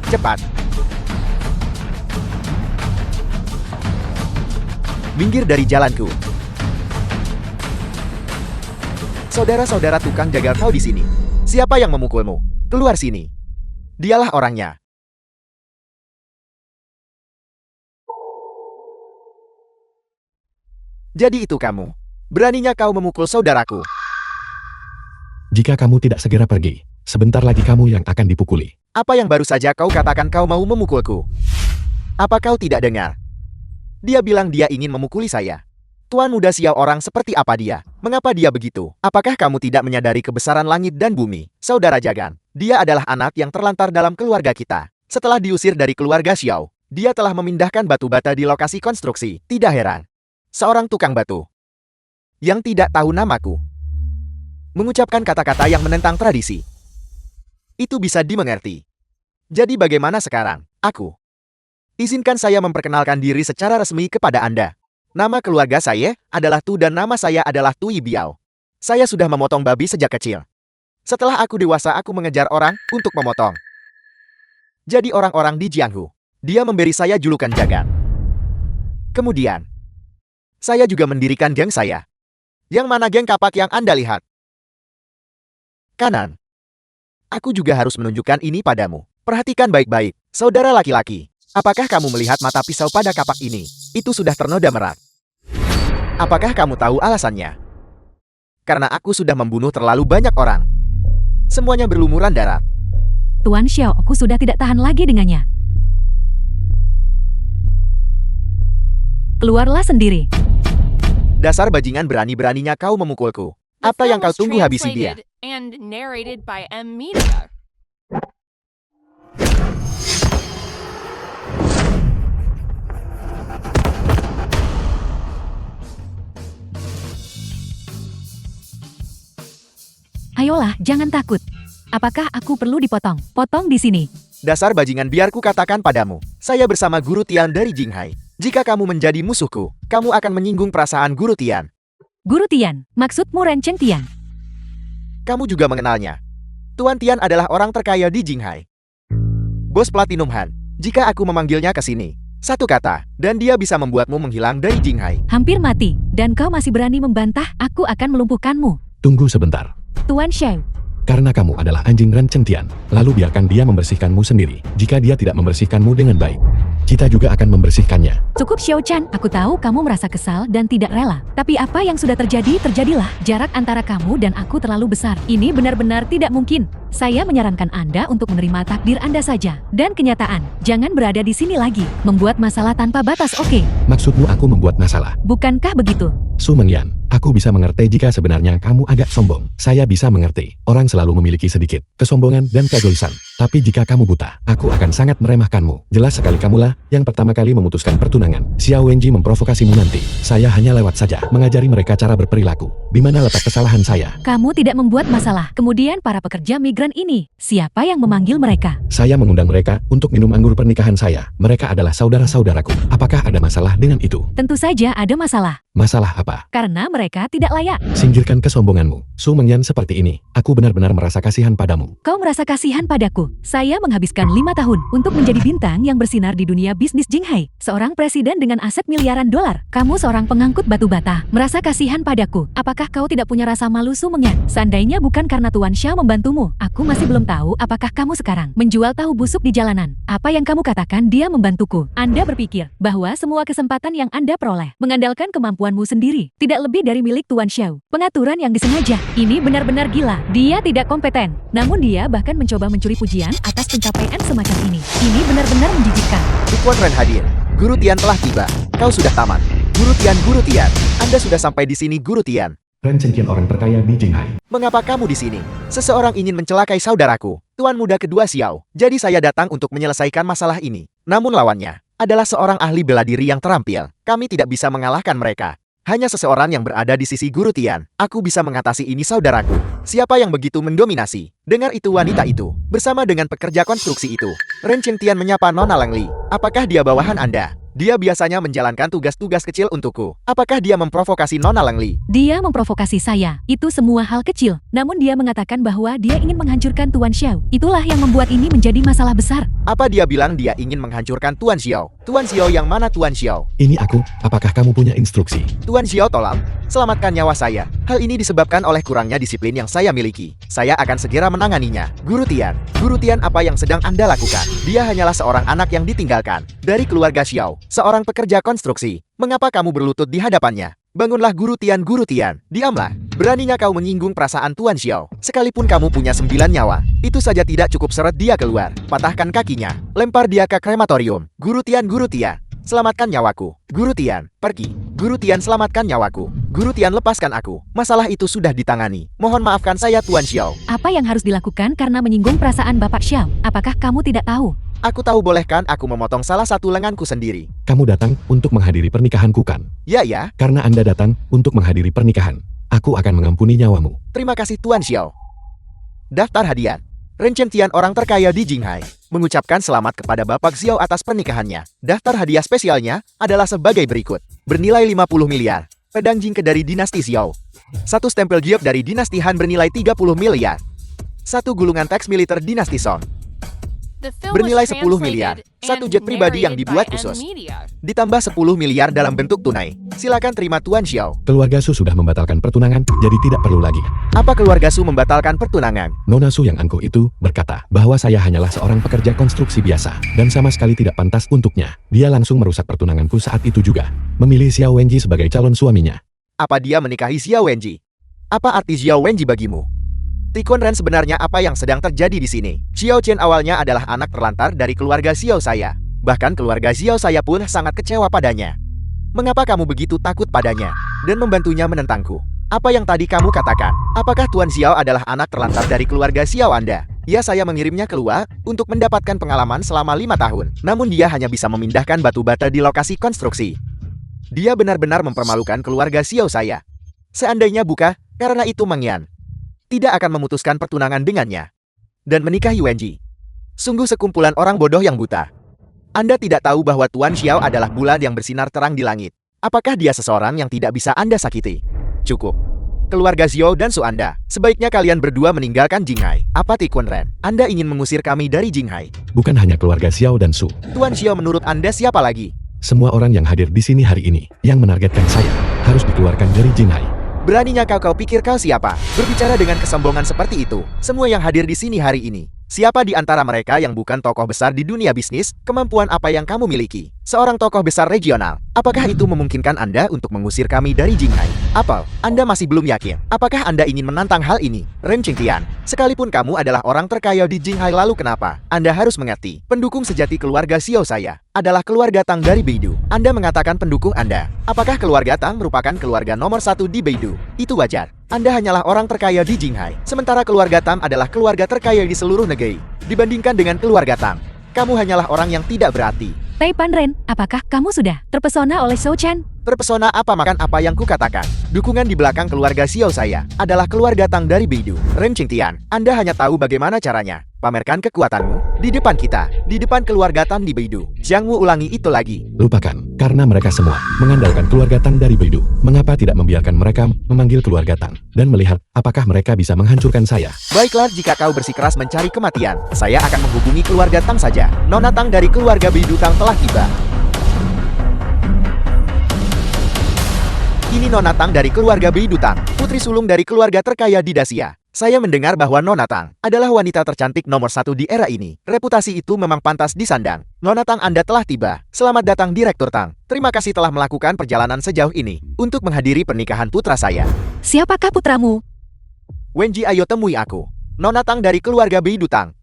Cepat. Minggir dari jalanku. Saudara-saudara tukang jagal kau di sini. Siapa yang memukulmu? Keluar sini. Dialah orangnya. Jadi itu kamu. Beraninya kau memukul saudaraku. Jika kamu tidak segera pergi, sebentar lagi kamu yang akan dipukuli. Apa yang baru saja kau katakan kau mau memukulku? Apa kau tidak dengar? Dia bilang dia ingin memukuli saya. Tuan muda Xiao orang seperti apa dia? Mengapa dia begitu? Apakah kamu tidak menyadari kebesaran langit dan bumi? Saudara Jagan, dia adalah anak yang terlantar dalam keluarga kita. Setelah diusir dari keluarga Xiao, dia telah memindahkan batu bata di lokasi konstruksi. Tidak heran. Seorang tukang batu yang tidak tahu namaku mengucapkan kata-kata yang menentang tradisi. Itu bisa dimengerti. Jadi bagaimana sekarang? Izinkan saya memperkenalkan diri secara resmi kepada Anda. Nama keluarga saya adalah Tu dan nama saya adalah Tui Biao. Saya sudah memotong babi sejak kecil. Setelah aku dewasa aku mengejar orang untuk memotong. Jadi orang-orang di Jianghu, dia memberi saya julukan Jagan. Kemudian, saya juga mendirikan geng saya. Yang mana geng kapak yang Anda lihat? Kanan. Aku juga harus menunjukkan ini padamu. Perhatikan baik-baik, saudara laki-laki. Apakah kamu melihat mata pisau pada kapak ini? Itu sudah ternoda merah. Apakah kamu tahu alasannya? Karena aku sudah membunuh terlalu banyak orang. Semuanya berlumuran darah. Tuan Xiao, aku sudah tidak tahan lagi dengannya. Keluarlah sendiri. Dasar bajingan, berani-beraninya kau memukulku. Apa yang kau tunggu, habisi dia. And narrated by M Media. Ayolah, jangan takut. Apakah aku perlu dipotong? Potong di sini. Dasar bajingan, biar ku katakan padamu. Saya bersama Guru Tian dari Jinghai. Jika kamu menjadi musuhku, kamu akan menyinggung perasaan Guru Tian. Guru Tian, maksudmu Rencheng Tian? Kamu juga mengenalnya. Tuan Tian adalah orang terkaya di Jinghai. Bos Platinum Han, jika aku memanggilnya ke sini, satu kata, dan dia bisa membuatmu menghilang dari Jinghai. Hampir mati, dan kau masih berani membantah? Aku akan melumpuhkanmu. Tunggu sebentar. Tuan Xiao. Karena kamu adalah anjing Rencheng Tian, lalu biarkan dia membersihkanmu sendiri. Jika dia tidak membersihkanmu dengan baik, kita juga akan membersihkannya. Cukup Xiao Chan, aku tahu kamu merasa kesal dan tidak rela. Tapi apa yang sudah terjadi, terjadilah. Jarak antara kamu dan aku terlalu besar. Ini benar-benar tidak mungkin. Saya menyarankan Anda untuk menerima takdir Anda saja. Dan kenyataan, jangan berada di sini lagi. Membuat masalah tanpa batas, oke? Maksudmu aku membuat masalah? Bukankah begitu? Su Mengyan, aku bisa mengerti jika sebenarnya kamu agak sombong. Saya bisa mengerti. Orang selalu memiliki sedikit kesombongan dan keegoisan. Tapi jika kamu buta, aku akan sangat meremehkanmu. Jelas sekali kamulah yang pertama kali memutuskan pertunangan. Xiao Wenji memprovokasimu nanti. Saya hanya lewat saja mengajari mereka cara berperilaku. Di mana letak kesalahan saya? Kamu tidak membuat masalah. Kemudian para pekerja migran ini, siapa yang memanggil mereka? Saya mengundang mereka untuk minum anggur pernikahan saya. Mereka adalah saudara-saudaraku. Apakah ada masalah dengan itu? Tentu saja ada masalah. Masalah apa? Karena mereka tidak layak. Singkirkan kesombonganmu. Su Mengyan seperti ini. Aku benar-benar merasa kasihan padamu. Kau merasa kasihan padaku? Saya menghabiskan 5 tahun untuk menjadi bintang yang bersinar di dunia bisnis Jinghai. Seorang presiden dengan aset miliaran dolar. Kamu seorang pengangkut batu bata. Merasa kasihan padaku. Apakah kau tidak punya rasa malu, Su Mengyan? Seandainya bukan karena Tuan Xiao membantumu, aku masih belum tahu apakah kamu sekarang menjual tahu busuk di jalanan. Apa yang kamu katakan dia membantuku? Anda berpikir bahwa semua kesempatan yang Anda peroleh mengandalkan kemampuanmu sendiri, tidak lebih dari milik Tuan Xiao. Pengaturan yang disengaja. Ini benar-benar gila. Dia tidak kompeten. Namun dia bahkan mencoba mencuri pujian atas pencapaian semacam ini. Ini benar-benar menjijikkan. Tuan Ren hadir. Guru Tian telah tiba. Kau sudah tamat. Guru Tian. Anda sudah sampai di sini, Guru Tian. Rencheng Tian orang terkaya di Jinghai. Mengapa kamu di sini? Seseorang ingin mencelakai saudaraku, Tuan muda kedua Xiao. Jadi saya datang untuk menyelesaikan masalah ini. Namun lawannya adalah seorang ahli bela diri yang terampil. Kami tidak bisa mengalahkan mereka. Hanya seseorang yang berada di sisi Guru Tian. Aku bisa mengatasi ini, saudaraku. Siapa yang begitu mendominasi? Dengar itu, wanita itu bersama dengan pekerja konstruksi itu. Rencheng Tian menyapa Nona Lengli. Apakah dia bawahan Anda? Dia biasanya menjalankan tugas-tugas kecil untukku. Apakah dia memprovokasi Nona Lengli? Dia memprovokasi saya. Itu semua hal kecil. Namun dia mengatakan bahwa dia ingin menghancurkan Tuan Xiao. Itulah yang membuat ini menjadi masalah besar. Apa dia bilang dia ingin menghancurkan Tuan Xiao? Tuan Xiao yang mana, Tuan Xiao? Ini aku. Apakah kamu punya instruksi? Tuan Xiao, tolong selamatkan nyawa saya. Hal ini disebabkan oleh kurangnya disiplin yang saya miliki. Saya akan segera menanganinya. Guru Tian, apa yang sedang Anda lakukan? Dia hanyalah seorang anak yang ditinggalkan dari keluarga Xiao, seorang pekerja konstruksi. Mengapa kamu berlutut di hadapannya? Bangunlah, Guru Tian. Diamlah. Beraninya kau menyinggung perasaan Tuan Xiao. Sekalipun kamu punya 9 nyawa, itu saja tidak cukup, seret dia keluar. Patahkan kakinya. Lempar dia ke krematorium. Guru Tian. Selamatkan nyawaku. Guru Tian, pergi. Guru Tian, selamatkan nyawaku. Guru Tian, lepaskan aku. Masalah itu sudah ditangani. Mohon maafkan saya, Tuan Xiao. Apa yang harus dilakukan karena menyinggung perasaan Bapak Xiao? Apakah kamu tidak tahu? Aku tahu, bolehkan aku memotong salah satu lenganku sendiri? Kamu datang untuk menghadiri pernikahanku kan? Ya, ya. Karena Anda datang untuk menghadiri pernikahan, aku akan mengampuni nyawamu. Terima kasih, Tuan Xiao. Daftar hadiah. Ren Chengtian, orang terkaya di Jinghai, mengucapkan selamat kepada Bapak Xiao atas pernikahannya. Daftar hadiah spesialnya adalah sebagai berikut. Bernilai 50 miliar. Pedang Jingke dari dinasti Xiao. 1 stempel giok dari dinasti Han bernilai 30 miliar. 1 gulungan teks militer dinasti Song. The film Bernilai was 10 miliar. translated 1 and jet pribadi yang narrated dibuat by khusus. M-Media. Ditambah 10 miliar dalam bentuk tunai. Silakan terima, Tuan Xiao. Keluarga Su sudah membatalkan pertunangan, jadi tidak perlu lagi. Apa keluarga Su membatalkan pertunangan? Nona Su yang angkuh itu berkata bahwa saya hanyalah seorang pekerja konstruksi biasa dan sama sekali tidak pantas untuknya. Dia langsung merusak pertunanganku saat itu juga, memilih Xiao Wenji sebagai calon suaminya. Apa dia menikahi Xiao Wenji? Apa arti Xiao Wenji bagimu? Tikun Ren, sebenarnya apa yang sedang terjadi di sini? Xiao Chen awalnya adalah anak terlantar dari keluarga Xiao saya. Bahkan keluarga Xiao saya pun sangat kecewa padanya. Mengapa kamu begitu takut padanya dan membantunya menentangku? Apa yang tadi kamu katakan? Apakah Tuan Xiao adalah anak terlantar dari keluarga Xiao Anda? Ya, saya mengirimnya keluar untuk mendapatkan pengalaman selama 5 tahun. Namun dia hanya bisa memindahkan batu bata di lokasi konstruksi. Dia benar-benar mempermalukan keluarga Xiao saya. Seandainya bukan karena itu, Meng Yan tidak akan memutuskan pertunangan dengannya dan menikahi Wenji. Sungguh sekumpulan orang bodoh yang buta. Anda tidak tahu bahwa Tuan Xiao adalah bulan yang bersinar terang di langit. Apakah dia seseorang yang tidak bisa Anda sakiti? Cukup. Keluarga Xiao dan Su Anda, sebaiknya kalian berdua meninggalkan Jinghai. Apa Tikun Ren? Anda ingin mengusir kami dari Jinghai? Bukan hanya keluarga Xiao dan Su. Tuan Xiao, menurut Anda siapa lagi? Semua orang yang hadir di sini hari ini, yang menargetkan saya, harus dikeluarkan dari Jinghai. Beraninya kau pikir kau siapa? Berbicara dengan kesombongan seperti itu. Semua yang hadir di sini hari ini, siapa di antara mereka yang bukan tokoh besar di dunia bisnis? Kemampuan apa yang kamu miliki? Seorang tokoh besar regional. Apakah itu memungkinkan Anda untuk mengusir kami dari Jinghai? Apa Anda masih belum yakin? Apakah Anda ingin menantang hal ini? Ren Chengtian, sekalipun kamu adalah orang terkaya di Jinghai, lalu kenapa? Anda harus mengerti, pendukung sejati keluarga Xiao saya adalah keluarga Tang dari Beidou. Anda mengatakan pendukung Anda. Apakah keluarga Tang merupakan keluarga nomor 1 di Beidou? Itu wajar. Anda hanyalah orang terkaya di Jinghai, sementara keluarga Tang adalah keluarga terkaya di seluruh negeri. Dibandingkan dengan keluarga Tang, kamu hanyalah orang yang tidak berarti. Taipan Ren, apakah kamu sudah terpesona oleh Shou Chen? Terpesona apa? Makan apa yang kukatakan. Dukungan di belakang keluarga Xiao saya adalah keluarga Tang dari Beidou. Ren Chengtian, Anda hanya tahu bagaimana caranya. Pamerkan kekuatanmu di depan kita, di depan keluarga Tang di Beidou. Jangan ulangi itu lagi. Lupakan, karena mereka semua mengandalkan keluarga Tang dari Beidou. Mengapa tidak membiarkan mereka memanggil keluarga Tang dan melihat apakah mereka bisa menghancurkan saya? Baiklah, jika kau bersikeras mencari kematian, saya akan menghubungi keluarga Tang saja. Nona Tang dari keluarga Beidou Tang telah tiba. Ini Nona Tang dari keluarga Beidou Tang, putri sulung dari keluarga terkaya di Dacia. Saya mendengar bahwa Nona Tang adalah wanita tercantik nomor 1 di era ini. Reputasi itu memang pantas disandang. Nona Tang, Anda telah tiba. Selamat datang Direktur Tang. Terima kasih telah melakukan perjalanan sejauh ini untuk menghadiri pernikahan putra saya. Siapakah putramu? Wenji, ayo temui aku. Nona Tang dari keluarga Beidou Tang.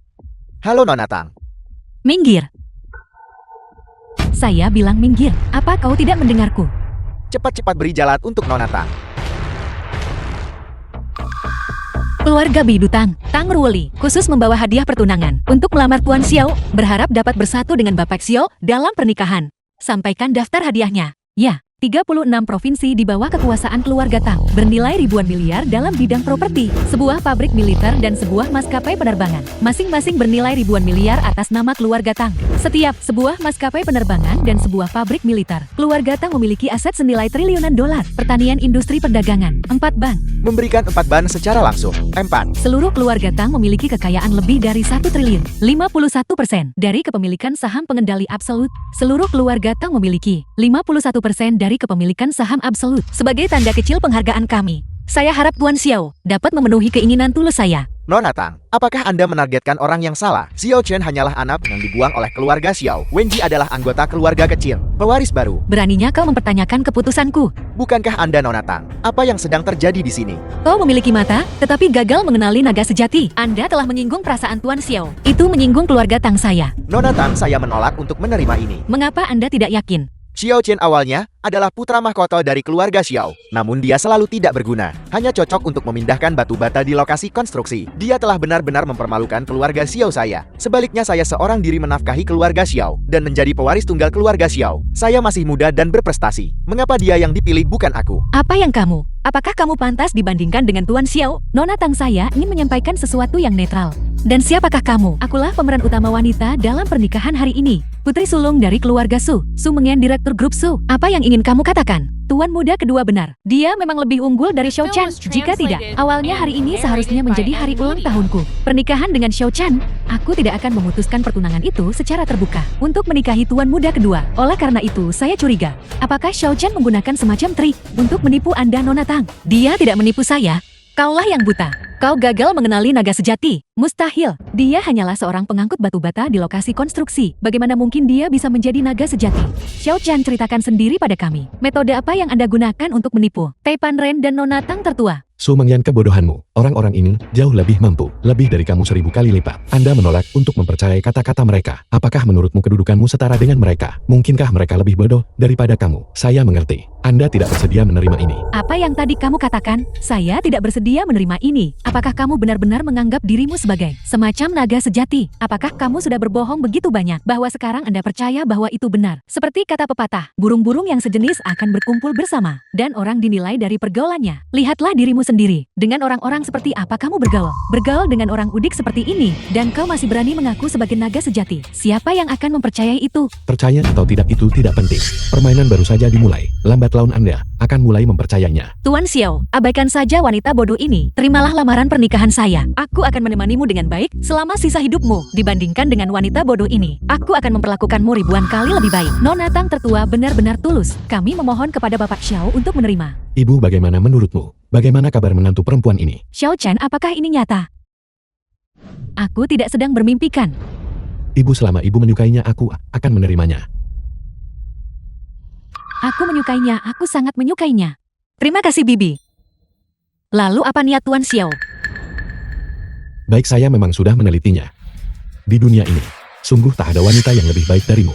Halo Nona Tang. Minggir. Saya bilang minggir. Apa kau tidak mendengarku? Cepat-cepat beri jalan untuk Nona Tang. Keluarga Beidou Tang, Tang Ruoli, khusus membawa hadiah pertunangan untuk melamar Tuan Xiao, berharap dapat bersatu dengan Bapak Xiao dalam pernikahan. Sampaikan daftar hadiahnya. Ya, 36 provinsi di bawah kekuasaan keluarga Tang, bernilai ribuan miliar dalam bidang properti, sebuah pabrik militer dan sebuah maskapai penerbangan, masing-masing bernilai ribuan miliar atas nama keluarga Tang. Setiap sebuah maskapai penerbangan dan sebuah pabrik militer, keluarga Tang memiliki aset senilai triliunan dolar, pertanian, industri perdagangan, 4 bank. Memberikan 4 ban secara langsung. 4. Seluruh keluarga Tang memiliki kekayaan lebih dari 1 triliun, 51% dari kepemilikan saham pengendali absolut. Seluruh keluarga Tang memiliki 51% dari kepemilikan saham absolut. Sebagai tanda kecil penghargaan kami, saya harap Tuan Xiao dapat memenuhi keinginan tulus saya. Nona Tang, apakah Anda menargetkan orang yang salah? Xiao Chen hanyalah anak yang dibuang oleh keluarga Xiao. Wenji adalah anggota keluarga kecil, pewaris baru. Beraninya kau mempertanyakan keputusanku? Bukankah Anda Nona Tang? Apa yang sedang terjadi di sini? Kau memiliki mata, tetapi gagal mengenali naga sejati. Anda telah menyinggung perasaan Tuan Xiao. Itu menyinggung keluarga Tang saya. Nona Tang, saya menolak untuk menerima ini. Mengapa Anda tidak yakin? Xiao Chen awalnya adalah putra mahkota dari keluarga Xiao. Namun dia selalu tidak berguna, hanya cocok untuk memindahkan batu bata di lokasi konstruksi. Dia telah benar-benar mempermalukan keluarga Xiao saya. Sebaliknya saya seorang diri menafkahi keluarga Xiao dan menjadi pewaris tunggal keluarga Xiao. Saya masih muda dan berprestasi. Mengapa dia yang dipilih bukan aku? Apa yang kamu? Apakah kamu pantas dibandingkan dengan Tuan Xiao? Nona Tang, saya ingin menyampaikan sesuatu yang netral. Dan siapakah kamu? Akulah pemeran utama wanita dalam pernikahan hari ini. Putri sulung dari keluarga Su. Su Mengyan, direktur grup Su. Apa yang ingin kamu katakan? Tuan muda kedua benar. Dia memang lebih unggul dari Xiao Chan. Jika tidak, awalnya hari ini seharusnya menjadi hari ulang tahunku. Pernikahan dengan Xiao Chan, aku tidak akan memutuskan pertunangan itu secara terbuka untuk menikahi tuan muda kedua. Oleh karena itu, saya curiga. Apakah Xiao Chan menggunakan semacam trik untuk menipu Anda, Nona Tang? Dia tidak menipu saya. Kaulah yang buta. Kau gagal mengenali naga sejati. Mustahil. Dia hanyalah seorang pengangkut batu bata di lokasi konstruksi. Bagaimana mungkin dia bisa menjadi naga sejati? Xiao Chan, ceritakan sendiri pada kami. Metode apa yang Anda gunakan untuk menipu Taipan Ren dan Nona Tang tertua? Su Mengyan, kebodohanmu. Orang-orang ini jauh lebih mampu, lebih dari kamu 1000 kali lipat. Anda menolak untuk mempercayai kata-kata mereka. Apakah menurutmu kedudukanmu setara dengan mereka? Mungkinkah mereka lebih bodoh daripada kamu? Saya mengerti. Anda tidak bersedia menerima ini. Apa yang tadi kamu katakan? Saya tidak bersedia menerima ini. Apakah kamu benar-benar menganggap dirimu sebagai semacam naga sejati? Apakah kamu sudah berbohong begitu banyak bahwa sekarang Anda percaya bahwa itu benar? Seperti kata pepatah, burung-burung yang sejenis akan berkumpul bersama, dan orang dinilai dari pergaulannya. Lihatlah dirimu sendiri. Dengan orang-orang seperti apa kamu bergaul? Bergaul dengan orang udik seperti ini, dan kau masih berani mengaku sebagai naga sejati. Siapa yang akan mempercayai itu? Percaya atau tidak itu tidak penting. Permainan baru saja dimulai. Lambat laun Anda akan mulai mempercayainya. Tuan Xiao, abaikan saja wanita bodoh ini. Terimalah lamaran pernikahan saya. Aku akan menemanimu dengan baik selama sisa hidupmu. Dibandingkan dengan wanita bodoh ini, aku akan memperlakukanmu ribuan kali lebih baik. Nona Tang tertua benar-benar tulus. Kami memohon kepada Bapak Xiao untuk menerima. Ibu, bagaimana menurutmu? Bagaimana kabar menantu perempuan ini? Xiao Chan, apakah ini nyata? Aku tidak sedang bermimpikan. Ibu, selama ibu menyukainya, aku akan menerimanya. Aku menyukainya, aku sangat menyukainya. Terima kasih, Bibi. Lalu apa niat Tuan Xiao? Baik, saya memang sudah menelitinya. Di dunia ini, sungguh tak ada wanita yang lebih baik darimu.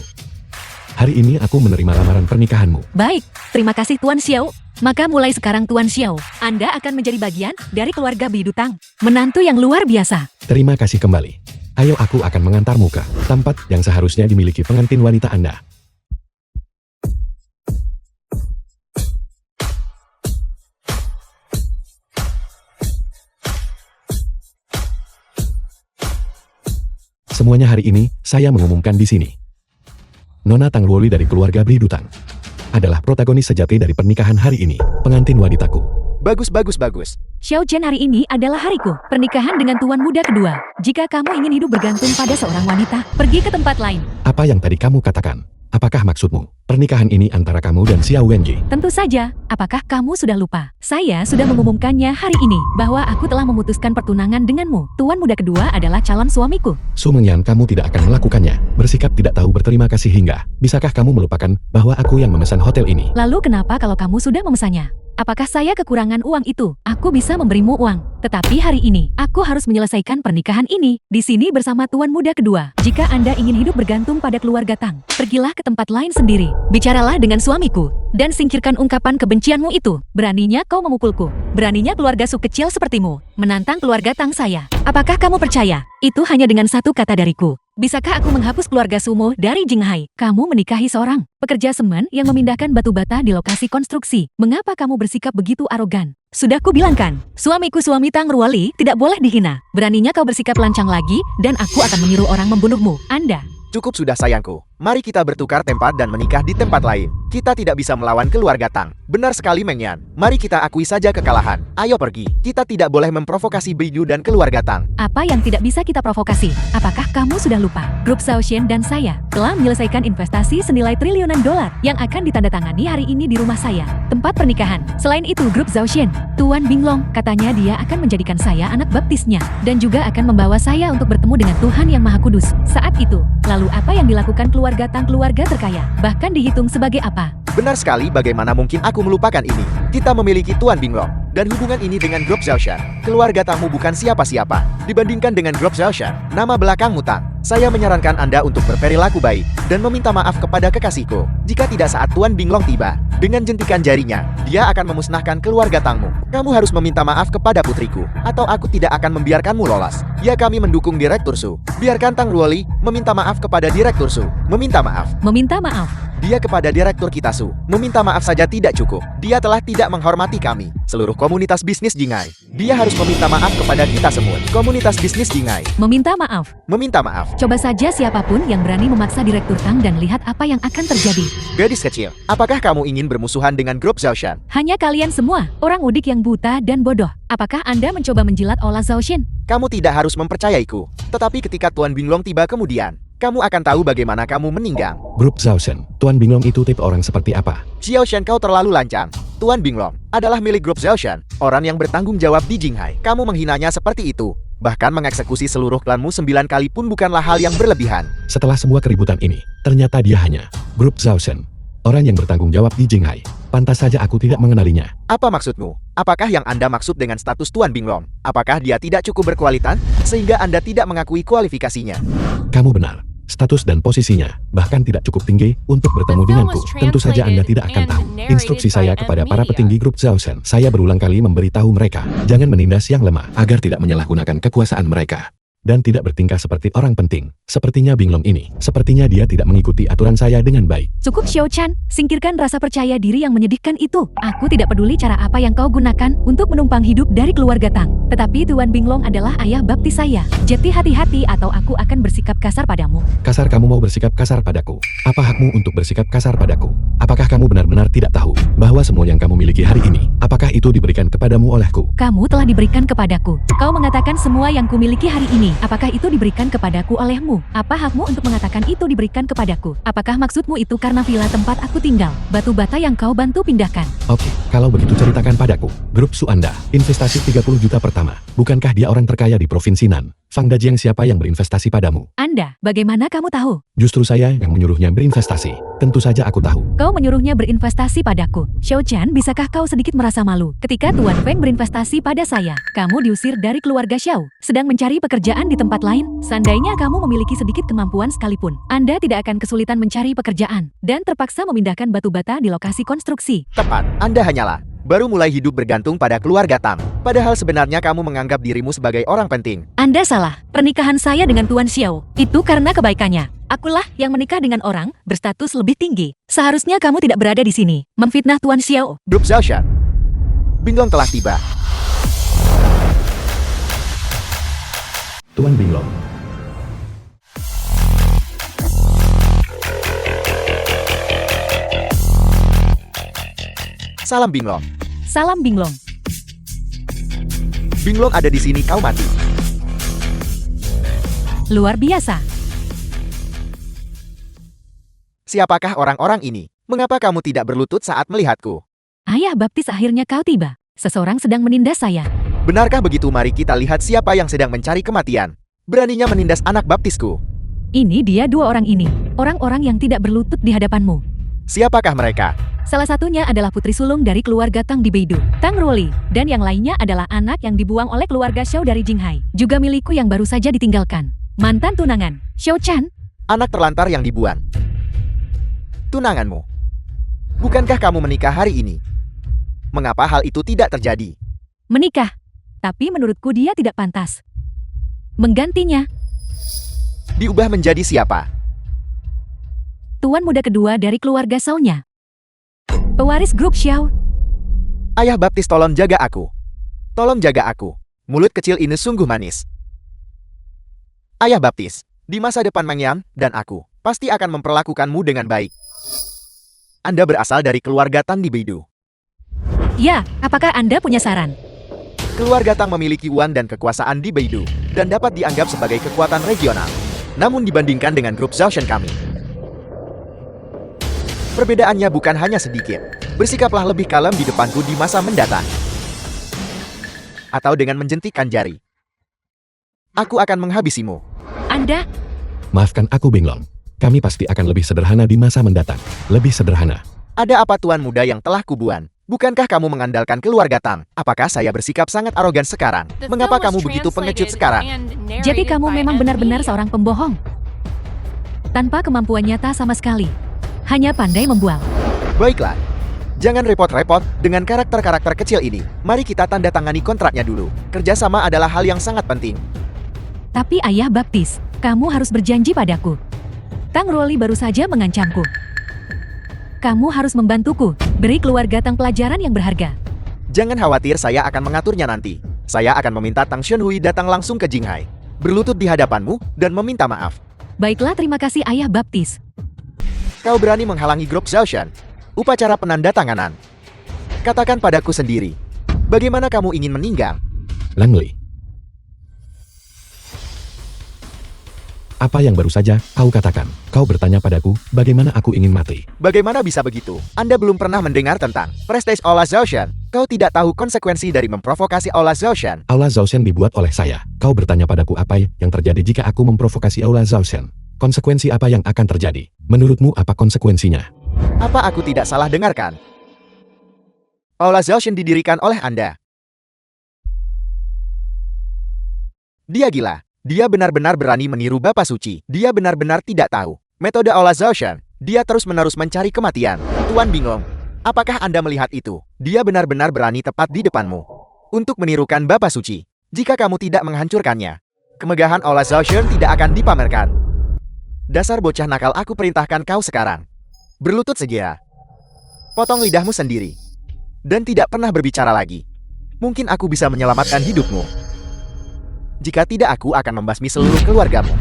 Hari ini aku menerima lamaran pernikahanmu. Baik, terima kasih Tuan Xiao. Maka mulai sekarang Tuan Xiao, Anda akan menjadi bagian dari keluarga Bidutang. Menantu yang luar biasa. Terima kasih kembali. Ayo, aku akan mengantarmu ke tempat yang seharusnya dimiliki pengantin wanita Anda. Semuanya hari ini, saya mengumumkan di sini. Nona Tang Luoli dari keluarga Bidutang adalah protagonis sejati dari pernikahan hari ini, pengantin wanitaku. Bagus, bagus, bagus. Xiao Chen, hari ini adalah hariku. Pernikahan dengan tuan muda kedua. Jika kamu ingin hidup bergantung pada seorang wanita, pergi ke tempat lain. Apa yang tadi kamu katakan? Apakah maksudmu pernikahan ini antara kamu dan Xiao Wenji? Tentu saja. Apakah kamu sudah lupa? Saya sudah mengumumkannya hari ini bahwa aku telah memutuskan pertunangan denganmu. Tuan muda kedua adalah calon suamiku. Su Mengyan, kamu tidak akan melakukannya. Bersikap tidak tahu berterima kasih hingga. Bisakah kamu melupakan bahwa aku yang memesan hotel ini? Lalu kenapa kalau kamu sudah memesannya? Apakah saya kekurangan uang itu? Aku bisa memberimu uang. Tetapi hari ini, aku harus menyelesaikan pernikahan ini di sini bersama tuan muda kedua. Jika Anda ingin hidup bergantung pada keluarga Tang, pergilah ke tempat lain sendiri. Bicaralah dengan suamiku dan singkirkan ungkapan kebencianmu itu. Beraninya kau memukulku. Beraninya keluarga Su kecil sepertimu menantang keluarga Tang saya. Apakah kamu percaya? Itu hanya dengan satu kata dariku. Bisakah aku menghapus keluarga Sumo dari Jinghai? Kamu menikahi seorang pekerja semen yang memindahkan batu bata di lokasi konstruksi. Mengapa kamu bersikap begitu arogan? Sudah kubilangkan, suamiku suami Tang Luoli tidak boleh dihina. Beraninya kau bersikap lancang lagi, dan aku akan menyuruh orang membunuhmu. Anda. Cukup sudah sayangku. Mari kita bertukar tempat dan menikah di tempat lain. Kita tidak bisa melawan keluarga Tang. Benar sekali, Mengyan. Mari kita akui saja kekalahan. Ayo pergi. Kita tidak boleh memprovokasi Bidu dan keluarga Tang. Apa yang tidak bisa kita provokasi? Apakah kamu sudah lupa? Grup Shaoxian dan saya telah menyelesaikan investasi senilai triliunan dolar yang akan ditandatangani hari ini di rumah saya, tempat pernikahan. Selain itu, Grup Shaoxian, Tuan Binglong, katanya dia akan menjadikan saya anak baptisnya dan juga akan membawa saya untuk bertemu dengan Tuhan Yang Maha Kudus. Saat itu, lalu apa yang dilakukan keluarga Tang, keluarga terkaya, bahkan dihitung sebagai apa? Benar sekali, bagaimana mungkin aku melupakan ini. Kita memiliki Tuan Binglong. Dan hubungan ini dengan grup Zhaoshan. Keluarga tamu bukan siapa-siapa. Dibandingkan dengan grup Zhaoshan, nama belakangmu Tang. Saya menyarankan Anda untuk berperilaku baik dan meminta maaf kepada kekasihku. Jika tidak saat Tuan Binglong tiba, dengan jentikan jarinya, dia akan memusnahkan keluarga Tangmu. Kamu harus meminta maaf kepada putriku, atau aku tidak akan membiarkanmu lolos. Ya, kami mendukung Direktur Su. Biarkan Tang Ruoli meminta maaf kepada Direktur Su. Meminta maaf. Meminta maaf. Dia kepada Direktur kita Su. Meminta maaf saja tidak cukup. Dia telah tidak menghormati kami, seluruh komunitas bisnis Jinghai. Dia harus meminta maaf kepada kita semua, komunitas bisnis Jinghai. Meminta maaf. Meminta maaf. Coba saja siapapun yang berani memaksa Direktur Tang dan lihat apa yang akan terjadi. Gadis kecil, apakah kamu ingin bermusuhan dengan grup Zhaoshan? Hanya kalian semua, orang udik yang buta dan bodoh. Apakah Anda mencoba menjilat olah Zhaoshan? Kamu tidak harus mempercayaiku. Tetapi ketika Tuan Binglong tiba kemudian, kamu akan tahu bagaimana kamu meninggal. Grup Zhaoshan, Tuan Binglong itu tipe orang seperti apa? Zhaoshan, kau terlalu lancang. Tuan Binglong adalah milik grup Zhaoshan, orang yang bertanggung jawab di Jinghai. Kamu menghinanya seperti itu. Bahkan mengeksekusi seluruh klanmu 9 kali pun bukanlah hal yang berlebihan. Setelah semua keributan ini, ternyata dia hanya grup Zhaoshan, orang yang bertanggung jawab di Jinghai. Pantas saja aku tidak mengenalinya. Apa maksudmu? Apakah yang Anda maksud dengan status Tuan Binglong? Apakah dia tidak cukup berkualitas, sehingga Anda tidak mengakui kualifikasinya? Kamu benar. Status dan posisinya bahkan tidak cukup tinggi untuk bertemu denganku. Tentu saja Anda tidak akan tahu instruksi saya kepada para petinggi grup Zhaoshan. Saya berulang kali memberitahu mereka, jangan menindas yang lemah agar tidak menyalahgunakan kekuasaan mereka. Dan tidak bertingkah seperti orang penting. Sepertinya Binglong ini, sepertinya dia tidak mengikuti aturan saya dengan baik. Cukup Xiao-chan, singkirkan rasa percaya diri yang menyedihkan itu. Aku tidak peduli cara apa yang kau gunakan untuk menumpang hidup dari keluarga Tang. Tetapi Tuan Binglong adalah ayah baptis saya. Jadi hati-hati atau aku akan bersikap kasar padamu. Kasar? Kamu mau bersikap kasar padaku? Apa hakmu untuk bersikap kasar padaku? Apakah kamu benar-benar tidak tahu bahwa semua yang kamu miliki hari ini, apakah itu diberikan kepadamu olehku? Kamu telah diberikan kepadaku. Kau mengatakan semua yang kumiliki hari ini. Apakah itu diberikan kepadaku olehmu? Apa hakmu untuk mengatakan itu diberikan kepadaku? Apakah maksudmu itu karena villa tempat aku tinggal, batu bata yang kau bantu pindahkan? Oke, kalau begitu ceritakan padaku. Grup Su Anda, investasi 30 juta pertama. Bukankah dia orang terkaya di Provinsi Nan? Fang Dajiang siapa yang berinvestasi padamu? Anda, bagaimana kamu tahu? Justru saya yang menyuruhnya berinvestasi. Tentu saja aku tahu. Kau menyuruhnya berinvestasi padaku. Xiao-chan, bisakah kau sedikit merasa malu ketika Tuan Feng berinvestasi pada saya? Kamu diusir dari keluarga Xiao, sedang mencari pekerjaan di tempat lain. Seandainya kamu memiliki sedikit kemampuan sekalipun, Anda tidak akan kesulitan mencari pekerjaan dan terpaksa memindahkan batu bata di lokasi konstruksi. Tepat, Anda hanyalah baru mulai hidup bergantung pada keluarga Tang. Padahal sebenarnya kamu menganggap dirimu sebagai orang penting. Anda salah. Pernikahan saya dengan Tuan Xiao itu karena kebaikannya. Akulah yang menikah dengan orang berstatus lebih tinggi. Seharusnya kamu tidak berada di sini, memfitnah Tuan Xiao. Grup Zhaoshan, Binglong telah tiba. Tuan Binglong. Salam Binglong. Salam Binglong. Binglong ada di sini, kau mati. Luar biasa. Siapakah orang-orang ini? Mengapa kamu tidak berlutut saat melihatku? Ayah baptis, akhirnya kau tiba. Seseorang sedang menindas saya. Benarkah begitu? Mari kita lihat siapa yang sedang mencari kematian. Beraninya menindas anak baptisku. Ini dia dua orang ini. Orang-orang yang tidak berlutut di hadapanmu. Siapakah mereka? Salah satunya adalah putri sulung dari keluarga Tang di Beidou, Tang Ruoli. Dan yang lainnya adalah anak yang dibuang oleh keluarga Xiao dari Jinghai. Juga milikku yang baru saja ditinggalkan. Mantan tunangan, Xiao-chan. Anak terlantar yang dibuang. Tunanganmu. Bukankah kamu menikah hari ini? Mengapa hal itu tidak terjadi? Menikah. Tapi menurutku dia tidak pantas. Menggantinya, Diubah menjadi siapa? tuan muda kedua dari keluarga Xiao-nya. Pewaris grup Xiao. Ayah baptis, tolong jaga aku. Tolong jaga aku. Mulut kecil ini sungguh manis. Ayah baptis, di masa depan Meng Yan dan aku pasti akan memperlakukanmu dengan baik. Anda berasal dari keluarga Tan di Beidou. Ya, apakah Anda punya saran? Keluarga Tang memiliki uang dan kekuasaan di Beidou dan dapat dianggap sebagai kekuatan regional. Namun dibandingkan dengan grup Zhaoshan kami, perbedaannya bukan hanya sedikit. Bersikaplah lebih kalem di depanku di masa mendatang. Atau dengan menjentikkan jari, aku akan menghabisimu. Anda, Maafkan aku Binglong. Kami pasti akan lebih sederhana di masa mendatang. Lebih sederhana. Ada apa tuan muda yang telah kubuan? Bukankah kamu mengandalkan keluarga Tang? Apakah saya bersikap sangat arogan sekarang? The Mengapa film kamu was begitu pengecut translated sekarang? and Jadi narrated kamu by memang M. benar-benar Media. seorang pembohong. Tanpa kemampuan nyata sama sekali. Hanya pandai membual. Baiklah. Jangan repot-repot dengan karakter-karakter kecil ini. Mari kita tanda tangani kontraknya dulu. Kerjasama adalah hal yang sangat penting. Tapi ayah baptis, kamu harus berjanji padaku. Tang Roli baru saja mengancamku. Kamu harus membantuku, beri keluarga Tang pelajaran yang berharga. Jangan khawatir, saya akan mengaturnya nanti. Saya akan meminta Tang Xuanhui datang langsung ke Jinghai, berlutut di hadapanmu, dan meminta maaf. Baiklah, terima kasih ayah baptis. Kau berani menghalangi grup Zhaoshan? Upacara penandatanganan. Katakan padaku sendiri, bagaimana kamu ingin meninggal? Langley. Apa yang baru saja kau katakan? Kau bertanya padaku, bagaimana aku ingin mati? Bagaimana bisa begitu? Anda belum pernah mendengar tentang Prestige Aula Zhaoshan. Kau tidak tahu konsekuensi dari memprovokasi Aula Zhaoshan. Aula Zhaoshan dibuat oleh saya. Kau bertanya padaku apa yang terjadi jika aku memprovokasi Aula Zhaoshan. Konsekuensi apa yang akan terjadi? Menurutmu apa konsekuensinya? Apa aku tidak salah dengarkan? Aula Zhaoshan didirikan oleh Anda. Dia gila. Dia benar-benar berani meniru Bapak Suci. Dia benar-benar tidak tahu metode Aula Zhaoshan. Dia terus-menerus mencari kematian. Tuan bingung. Apakah Anda melihat itu? Dia benar-benar berani tepat di depanmu untuk menirukan Bapak Suci. Jika kamu tidak menghancurkannya, kemegahan Aula Zhaoshan tidak akan dipamerkan. Dasar bocah nakal, aku perintahkan kau sekarang berlutut segera. Potong lidahmu sendiri. Dan tidak pernah berbicara lagi. Mungkin aku bisa menyelamatkan hidupmu. Jika tidak, aku akan membasmi seluruh keluargamu.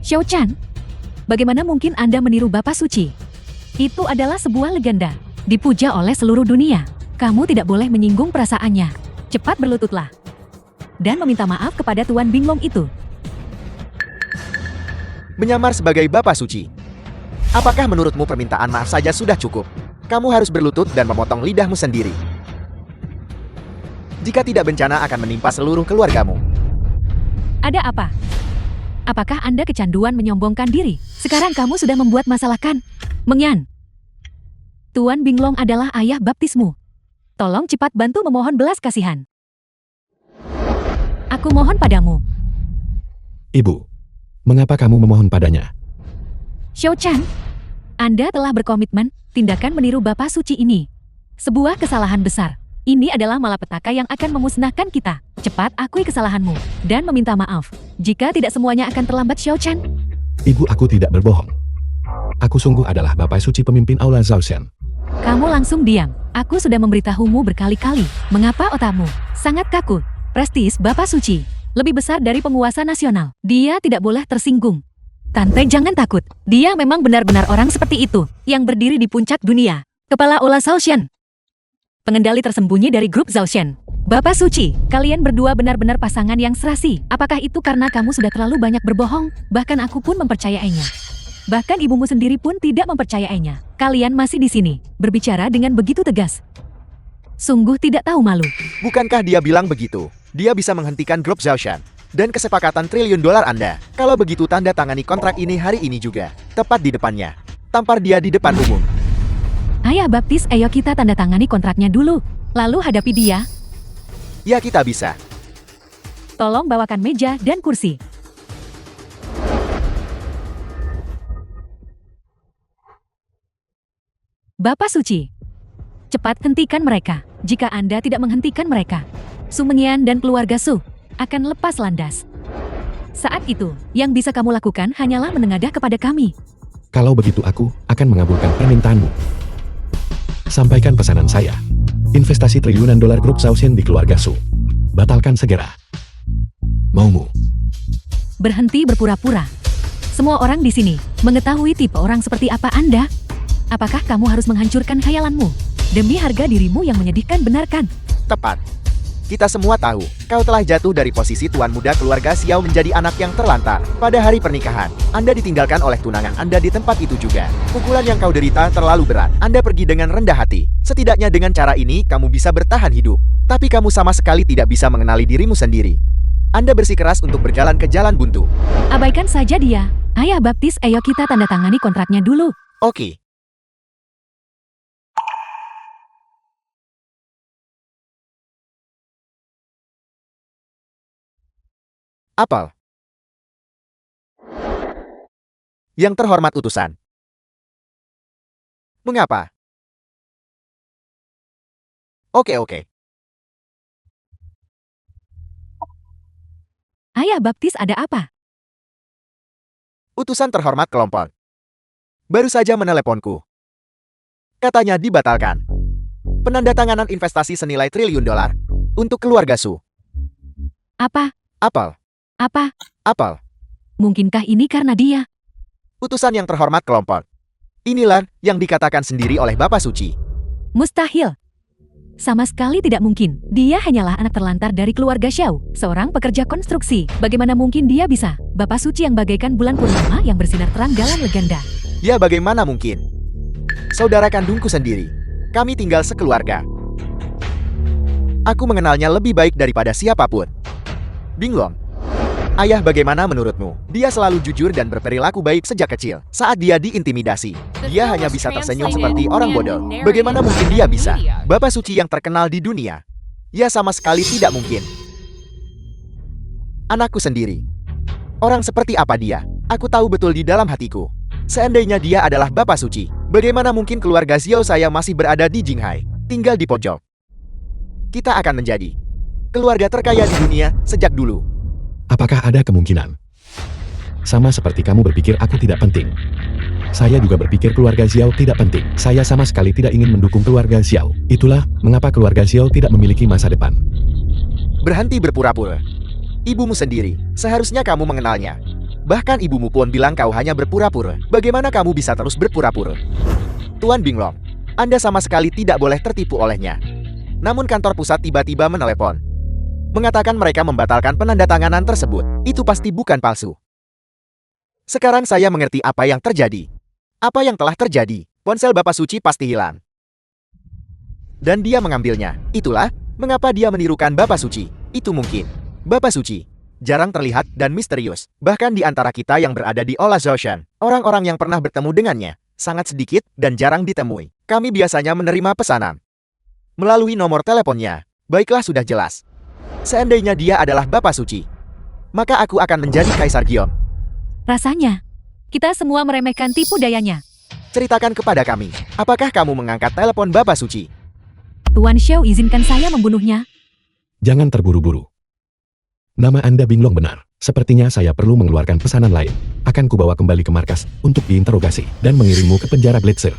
Xiao Chan, bagaimana mungkin Anda meniru Bapak Suci? Itu adalah sebuah legenda, dipuja oleh seluruh dunia. Kamu tidak boleh menyinggung perasaannya. Cepat berlututlah. Dan meminta maaf kepada Tuan Binglong itu. Menyamar sebagai Bapak Suci. Apakah menurutmu permintaan maaf saja sudah cukup? Kamu harus berlutut dan memotong lidahmu sendiri. Jika tidak, bencana akan menimpa seluruh keluargamu. Ada apa? Apakah Anda kecanduan menyombongkan diri? Sekarang kamu sudah membuat masalah kan? Mengyan. Tuan Binglong adalah ayah baptismu. Tolong cepat bantu memohon belas kasihan. Aku mohon padamu. Ibu, mengapa kamu memohon padanya? Xiao Chan, Anda telah berkomitmen tindakan meniru Bapak Suci ini. Sebuah kesalahan besar. Ini adalah malapetaka yang akan memusnahkan kita. Cepat akui kesalahanmu dan meminta maaf. Jika tidak, semuanya akan terlambat, Xiao Chan. Ibu, aku tidak berbohong. Aku sungguh adalah Bapak Suci pemimpin Aula Zhaoshan. Kamu langsung diam. Aku sudah memberitahumu berkali-kali. Mengapa otakmu sangat kaku? Prestis Bapak Suci lebih besar dari penguasa nasional. Dia tidak boleh tersinggung. Tante, jangan takut. Dia memang benar-benar orang seperti itu yang berdiri di puncak dunia. Kepala Aula Zhaoshan. Pengendali tersembunyi dari grup Zhaoshan. Bapak Suci, kalian berdua benar-benar pasangan yang serasi. Apakah itu karena kamu sudah terlalu banyak berbohong? Bahkan aku pun mempercayainya. Bahkan ibumu sendiri pun tidak mempercayainya. Kalian masih di sini, berbicara dengan begitu tegas. Sungguh tidak tahu malu. Bukankah dia bilang begitu? Dia bisa menghentikan grup Zhaoshan dan kesepakatan triliun dolar Anda. Kalau begitu, tanda tangani kontrak ini hari ini juga. Tepat di depannya. Tampar dia di depan umum. Ayah baptis, ayo kita tanda tangani kontraknya dulu. Lalu hadapi dia. Ya, kita bisa. Tolong bawakan meja dan kursi. Bapak Suci, cepat hentikan mereka. Jika Anda tidak menghentikan mereka, Su Mengyan dan keluarga Su akan lepas landas. Saat itu, yang bisa kamu lakukan hanyalah menengadah kepada kami. Kalau begitu, aku akan mengabulkan permintaanmu. Sampaikan pesanan saya. Investasi triliunan dolar grup Zhaoshan di keluarga Su. Batalkan segera. Maumu. Berhenti berpura-pura. Semua orang di sini mengetahui tipe orang seperti apa Anda. Apakah kamu harus menghancurkan khayalanmu demi harga dirimu yang menyedihkan? Benarkan? Tepat. Kita semua tahu, kau telah jatuh dari posisi tuan muda keluarga Xiao menjadi anak yang terlantar. Pada hari pernikahan, Anda ditinggalkan oleh tunangan Anda di tempat itu juga. Pukulan yang kau derita terlalu berat. Anda pergi dengan rendah hati. Setidaknya dengan cara ini, kamu bisa bertahan hidup. Tapi kamu sama sekali tidak bisa mengenali dirimu sendiri. Anda bersikeras untuk berjalan ke jalan buntu. Abaikan saja dia. Ayah baptis, ayo kita tanda tangani kontraknya dulu. Oke. Apel. Yang terhormat utusan. Mengapa? Oke. Ayah baptis, ada apa? Utusan terhormat kelompok. Baru saja meneleponku. Katanya dibatalkan. Penandatanganan investasi senilai triliun dolar untuk keluarga Su. Apa? Apel. Apa? Apel. Mungkinkah ini karena dia? Utusan yang terhormat kelompok. Inilah yang dikatakan sendiri oleh Bapak Suci. Mustahil. Sama sekali tidak mungkin. Dia hanyalah anak terlantar dari keluarga Xiao, seorang pekerja konstruksi. Bagaimana mungkin dia bisa? Bapak suci yang bagaikan bulan purnama yang bersinar terang dalam legenda. Ya bagaimana mungkin? Saudara kandungku sendiri. Kami tinggal sekeluarga. Aku mengenalnya lebih baik daripada siapapun. Binglong. Ayah, bagaimana menurutmu? Dia selalu jujur dan berperilaku baik sejak kecil. Saat dia diintimidasi, dia hanya bisa tersenyum seperti orang bodoh. Bagaimana mungkin dia bisa? Bapak suci yang terkenal di dunia. Ya sama sekali tidak mungkin. Anakku sendiri. Orang seperti apa dia? Aku tahu betul di dalam hatiku. Seandainya dia adalah Bapak suci, bagaimana mungkin keluarga Xiao saya masih berada di Jinghai, tinggal di pojok? Kita akan menjadi keluarga terkaya di dunia sejak dulu. Apakah ada kemungkinan? Sama seperti kamu berpikir aku tidak penting. Saya juga berpikir keluarga Xiao tidak penting. Saya sama sekali tidak ingin mendukung keluarga Xiao. Itulah mengapa keluarga Xiao tidak memiliki masa depan. Berhenti berpura-pura. Ibumu sendiri, seharusnya kamu mengenalnya. Bahkan ibumu pun bilang kau hanya berpura-pura. Bagaimana kamu bisa terus berpura-pura? Tuan Binglong, Anda sama sekali tidak boleh tertipu olehnya. Namun kantor pusat tiba-tiba menelepon. Mengatakan mereka membatalkan penandatanganan tersebut. Itu pasti bukan palsu. Sekarang saya mengerti apa yang terjadi. Apa yang telah terjadi? Ponsel Bapak Suci pasti hilang. Dan dia mengambilnya. Itulah mengapa dia menirukan Bapak Suci. Itu mungkin. Bapak Suci jarang terlihat dan misterius. Bahkan di antara kita yang berada di Ola Ocean, orang-orang yang pernah bertemu dengannya sangat sedikit dan jarang ditemui. Kami biasanya menerima pesanan melalui nomor teleponnya. Baiklah, sudah jelas. Seandainya dia adalah Bapak Suci, maka aku akan menjadi Kaisar Gion. Rasanya, kita semua meremehkan tipu dayanya. Ceritakan kepada kami, apakah kamu mengangkat telepon Bapak Suci? Tuan Xiao, izinkan saya membunuhnya. Jangan terburu-buru. Nama Anda Binglong benar. Sepertinya saya perlu mengeluarkan pesanan lain. Akan kubawa kembali ke markas untuk diinterogasi dan mengirimmu ke penjara Blitzer.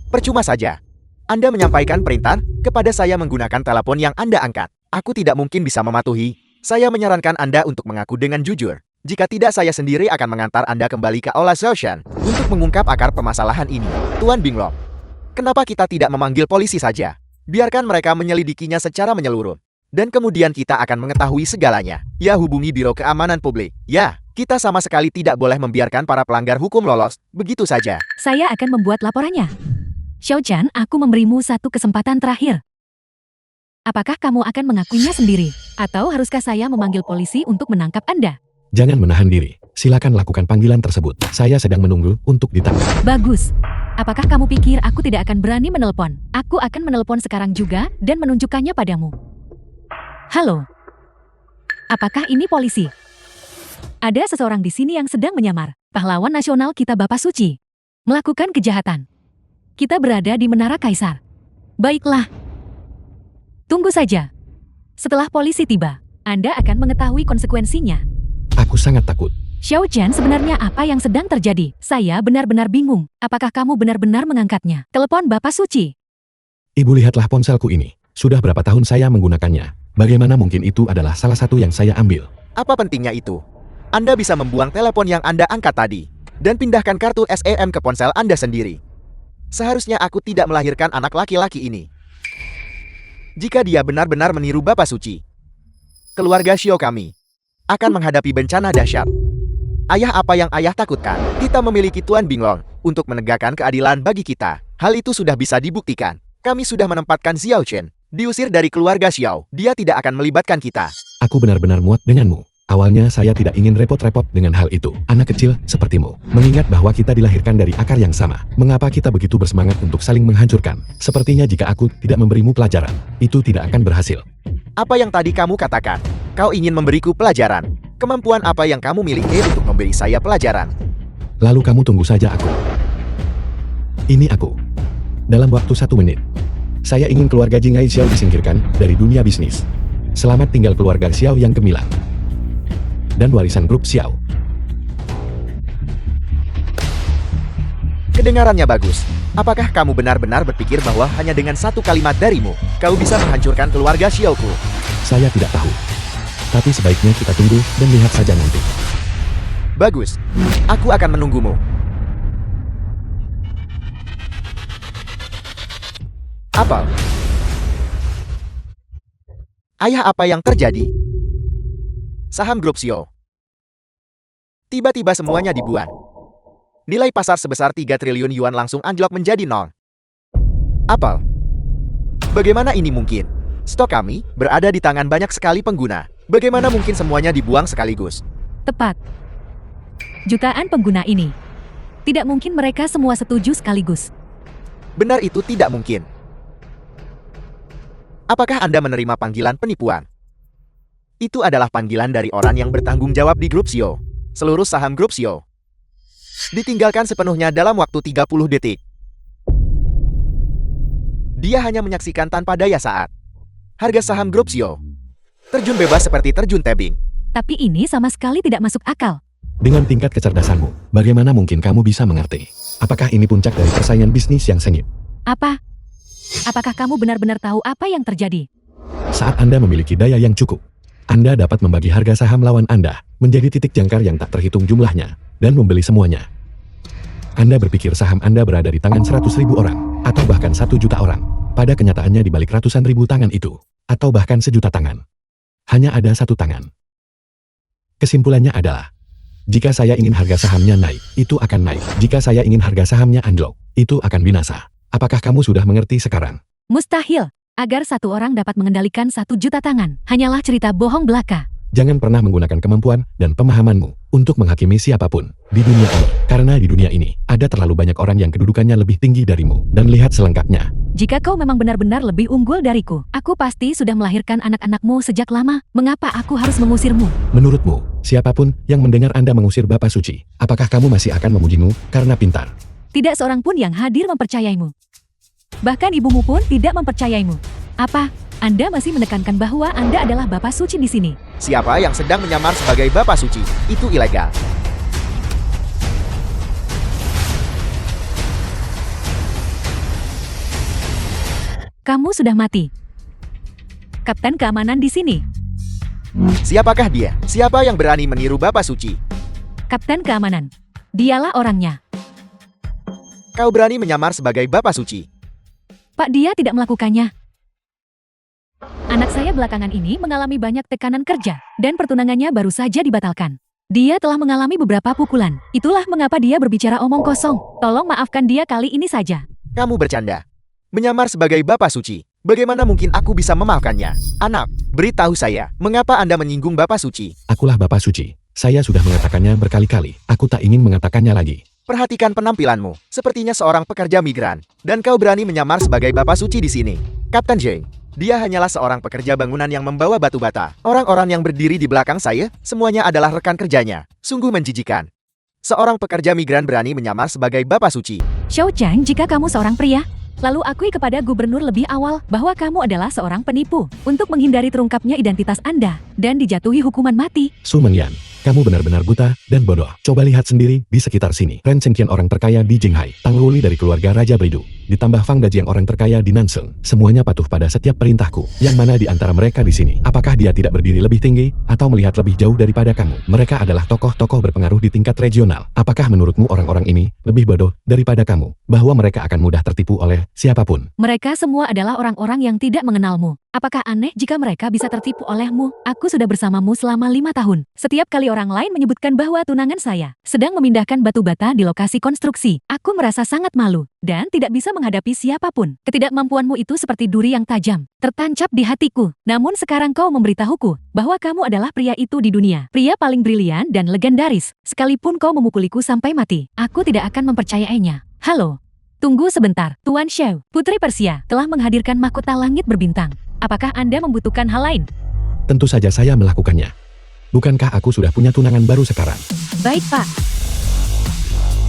Percuma saja. Anda menyampaikan perintah kepada saya menggunakan telepon yang Anda angkat. Aku tidak mungkin bisa mematuhi. Saya menyarankan Anda untuk mengaku dengan jujur. Jika tidak, saya sendiri akan mengantar Anda kembali ke Ola Ocean untuk mengungkap akar permasalahan ini. Tuan Binglong, kenapa kita tidak memanggil polisi saja? Biarkan mereka menyelidikinya secara menyeluruh. Dan kemudian kita akan mengetahui segalanya. Ya, hubungi Biro Keamanan Publik. Ya, kita sama sekali tidak boleh membiarkan para pelanggar hukum lolos begitu saja. Saya akan membuat laporannya. Xiao Chan, aku memberimu satu kesempatan terakhir. Apakah kamu akan mengakuinya sendiri? Atau haruskah saya memanggil polisi untuk menangkap Anda? Jangan menahan diri. Silakan lakukan panggilan tersebut. Saya sedang menunggu untuk ditangkap. Bagus. Apakah kamu pikir aku tidak akan berani menelpon? Aku akan menelpon sekarang juga dan menunjukkannya padamu. Halo. Apakah ini polisi? Ada seseorang di sini yang sedang menyamar. Pahlawan nasional kita Bapak Suci. Melakukan kejahatan. Kita berada di Menara Kaisar. Baiklah. Tunggu saja. Setelah polisi tiba, Anda akan mengetahui konsekuensinya. Aku sangat takut. Xiao Chen, sebenarnya apa yang sedang terjadi? Saya benar-benar bingung. Apakah kamu benar-benar mengangkatnya? Telepon Bapak Suci. Ibu, lihatlah ponselku ini. Sudah berapa tahun saya menggunakannya. Bagaimana mungkin itu adalah salah satu yang saya ambil? Apa pentingnya itu? Anda bisa membuang telepon yang Anda angkat tadi dan pindahkan kartu SEM ke ponsel Anda sendiri. Seharusnya aku tidak melahirkan anak laki-laki ini. Jika dia benar-benar meniru Bapak Suci, keluarga Xiao kami akan menghadapi bencana dahsyat. Ayah, apa yang ayah takutkan? Kita memiliki Tuan Binglong untuk menegakkan keadilan bagi kita. Hal itu sudah bisa dibuktikan. Kami sudah menempatkan Xiao Chen diusir dari keluarga Xiao. Dia tidak akan melibatkan kita. Aku benar-benar muak denganmu. Awalnya saya tidak ingin repot-repot dengan hal itu. Anak kecil sepertimu, mengingat bahwa kita dilahirkan dari akar yang sama. Mengapa kita begitu bersemangat untuk saling menghancurkan? Sepertinya jika aku tidak memberimu pelajaran, itu tidak akan berhasil. Apa yang tadi kamu katakan? Kau ingin memberiku pelajaran. Kemampuan apa yang kamu miliki untuk memberi saya pelajaran? Lalu kamu tunggu saja aku. Ini aku. Dalam waktu 1 menit. Saya ingin keluarga Jinghai Xiao disingkirkan dari dunia bisnis. Selamat tinggal keluarga Xiao yang gemilang. Dan warisan grup Xiao. Kedengarannya bagus. Apakah kamu benar-benar berpikir bahwa hanya dengan satu kalimat darimu, kau bisa menghancurkan keluarga Xiaoku? Saya tidak tahu. Tapi sebaiknya kita tunggu dan lihat saja nanti. Bagus. Aku akan menunggumu. Apel. Ayah, apa yang terjadi? Saham grup Xiao. Tiba-tiba semuanya dibuang. Nilai pasar sebesar 3 triliun yuan langsung anjlok menjadi 0. Apel. Bagaimana ini mungkin? Stok kami berada di tangan banyak sekali pengguna. Bagaimana mungkin semuanya dibuang sekaligus? Tepat. Jutaan pengguna ini. Tidak mungkin mereka semua setuju sekaligus. Benar, itu tidak mungkin. Apakah Anda menerima panggilan penipuan? Itu adalah panggilan dari orang yang bertanggung jawab di grup Xiao. Seluruh saham grup Xiao ditinggalkan sepenuhnya dalam waktu 30 detik. Dia hanya menyaksikan tanpa daya saat harga saham grup Xiao terjun bebas seperti terjun tebing. Tapi ini sama sekali tidak masuk akal. Dengan tingkat kecerdasanmu, bagaimana mungkin kamu bisa mengerti? Apakah ini puncak dari persaingan bisnis yang sengit? Apa? Apakah kamu benar-benar tahu apa yang terjadi? Saat Anda memiliki daya yang cukup, Anda dapat membagi harga saham lawan Anda menjadi titik jangkar yang tak terhitung jumlahnya, dan membeli semuanya. Anda berpikir saham Anda berada di tangan 100.000 orang, atau bahkan 1 juta orang. Pada kenyataannya di balik ratusan ribu tangan itu, atau bahkan 1 juta tangan. Hanya ada 1 tangan. Kesimpulannya adalah, jika saya ingin harga sahamnya naik, itu akan naik. Jika saya ingin harga sahamnya anjlok, itu akan binasa. Apakah kamu sudah mengerti sekarang? Mustahil. Agar satu orang dapat mengendalikan 1 juta tangan, hanyalah cerita bohong belaka. Jangan pernah menggunakan kemampuan dan pemahamanmu untuk menghakimi siapapun di dunia ini. Karena di dunia ini, ada terlalu banyak orang yang kedudukannya lebih tinggi darimu. Dan lihat selengkapnya. Jika kau memang benar-benar lebih unggul dariku, aku pasti sudah melahirkan anak-anakmu sejak lama. Mengapa aku harus mengusirmu? Menurutmu, siapapun yang mendengar Anda mengusir Bapak Suci, apakah kamu masih akan memujimu karena pintar? Tidak seorang pun yang hadir mempercayaimu. Bahkan ibumu pun tidak mempercayaimu. Apa? Anda masih menekankan bahwa Anda adalah Bapak Suci di sini. Siapa yang sedang menyamar sebagai Bapak Suci? Itu ilegal. Kamu sudah mati. Kapten keamanan di sini. Siapakah dia? Siapa yang berani meniru Bapak Suci? Kapten keamanan. Dialah orangnya. Kau berani menyamar sebagai Bapak Suci? Pak, dia tidak melakukannya. Anak saya belakangan ini mengalami banyak tekanan kerja, dan pertunangannya baru saja dibatalkan. Dia telah mengalami beberapa pukulan. Itulah mengapa dia berbicara omong kosong. Tolong maafkan dia kali ini saja. Kamu bercanda. Menyamar sebagai Bapak Suci. Bagaimana mungkin aku bisa memaafkannya? Anak, beritahu saya, mengapa Anda menyinggung Bapak Suci? Akulah Bapak Suci. Saya sudah mengatakannya berkali-kali. Aku tak ingin mengatakannya lagi. Perhatikan penampilanmu, sepertinya seorang pekerja migran, dan kau berani menyamar sebagai Bapak Suci di sini. Kapten Jeng, dia hanyalah seorang pekerja bangunan yang membawa batu bata. Orang-orang yang berdiri di belakang saya, semuanya adalah rekan kerjanya. Sungguh menjijikan. Seorang pekerja migran berani menyamar sebagai Bapak Suci. Xiao Chang, jika kamu seorang pria, lalu akui kepada gubernur lebih awal bahwa kamu adalah seorang penipu untuk menghindari terungkapnya identitas Anda dan dijatuhi hukuman mati. Su Mengyan, kamu benar-benar buta dan bodoh. Coba lihat sendiri di sekitar sini. Ren Chengqian orang terkaya di Jinghai, Tang Luli dari keluarga Raja Beidou, ditambah Fang Daji yang orang terkaya di Nanseng. Semuanya patuh pada setiap perintahku. Yang mana di antara mereka di sini? Apakah dia tidak berdiri lebih tinggi atau melihat lebih jauh daripada kamu? Mereka adalah tokoh-tokoh berpengaruh di tingkat regional. Apakah menurutmu orang-orang ini lebih bodoh daripada kamu? Bahwa mereka akan mudah tertipu oleh siapapun? Mereka semua adalah orang-orang yang tidak mengenalmu. Apakah aneh jika mereka bisa tertipu olehmu? Aku sudah bersamamu selama 5 tahun. Setiap kali orang lain menyebutkan bahwa tunangan saya sedang memindahkan batu bata di lokasi konstruksi, aku merasa sangat malu dan tidak bisa menghadapi siapapun. Ketidakmampuanmu itu seperti duri yang tajam, tertancap di hatiku. Namun sekarang kau memberitahuku bahwa kamu adalah pria itu di dunia. Pria paling brilian dan legendaris. Sekalipun kau memukuliku sampai mati, aku tidak akan mempercayainya. Halo. Tunggu sebentar, Tuan Xiao. Putri Persia telah menghadirkan mahkota langit berbintang. Apakah Anda membutuhkan hal lain? Tentu saja saya melakukannya. Bukankah aku sudah punya tunangan baru sekarang? Baik, Pak.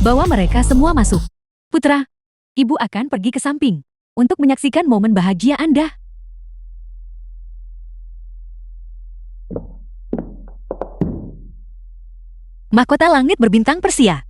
Bawa mereka semua masuk. Putra, Ibu akan pergi ke samping untuk menyaksikan momen bahagia Anda. Mahkota langit berbintang Persia.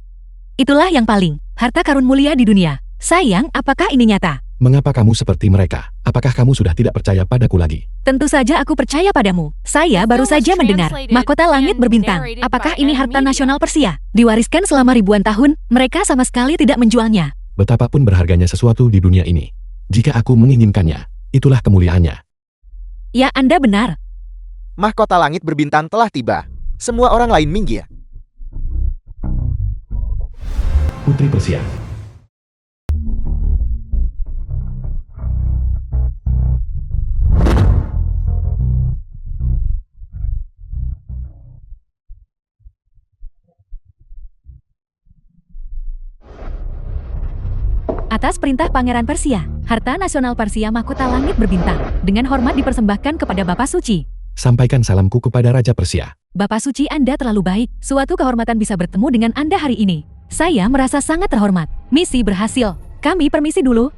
Itulah yang paling harta karun mulia di dunia. Sayang, apakah ini nyata? Mengapa kamu seperti mereka? Apakah kamu sudah tidak percaya padaku lagi? Tentu saja aku percaya padamu. Saya baru saja mendengar mahkota langit berbintang. Apakah ini harta nasional Persia? Diwariskan selama ribuan tahun, mereka sama sekali tidak menjualnya. Betapapun berharganya sesuatu di dunia ini, jika aku menginginkannya, itulah kemuliaannya. Ya, Anda benar. Mahkota langit berbintang telah tiba. Semua orang lain minggir. Putri Persia. Atas perintah Pangeran Persia, harta nasional Persia mahkota langit berbintang dengan hormat dipersembahkan kepada Bapak Suci. Sampaikan salamku kepada Raja Persia. Bapak Suci, Anda terlalu baik. Suatu kehormatan bisa bertemu dengan Anda hari ini. Saya merasa sangat terhormat. Misi berhasil. Kami permisi dulu.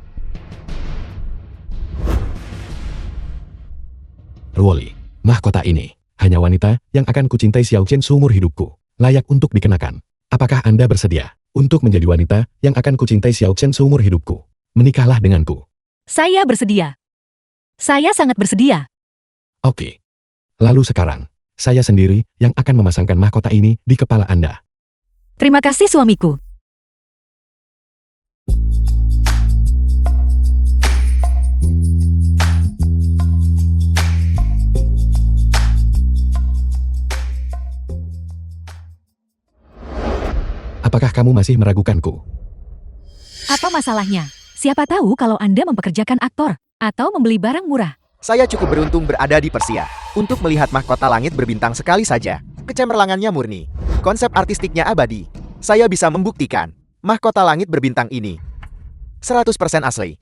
Ruoli, mahkota ini hanya wanita yang akan kucintai Xiao Qian seumur hidupku, layak untuk dikenakan. Apakah Anda bersedia untuk menjadi wanita yang akan kucintai Xiao Qian seumur hidupku? Menikahlah denganku. Saya bersedia. Saya sangat bersedia. Oke. Lalu sekarang, saya sendiri yang akan memasangkan mahkota ini di kepala Anda. Terima kasih suamiku. Apakah kamu masih meragukanku? Apa masalahnya? Siapa tahu kalau Anda mempekerjakan aktor atau membeli barang murah. Saya cukup beruntung berada di Persia untuk melihat mahkota langit berbintang sekali saja. Kecemerlangannya murni. Konsep artistiknya abadi. Saya bisa membuktikan mahkota langit berbintang ini 100% asli.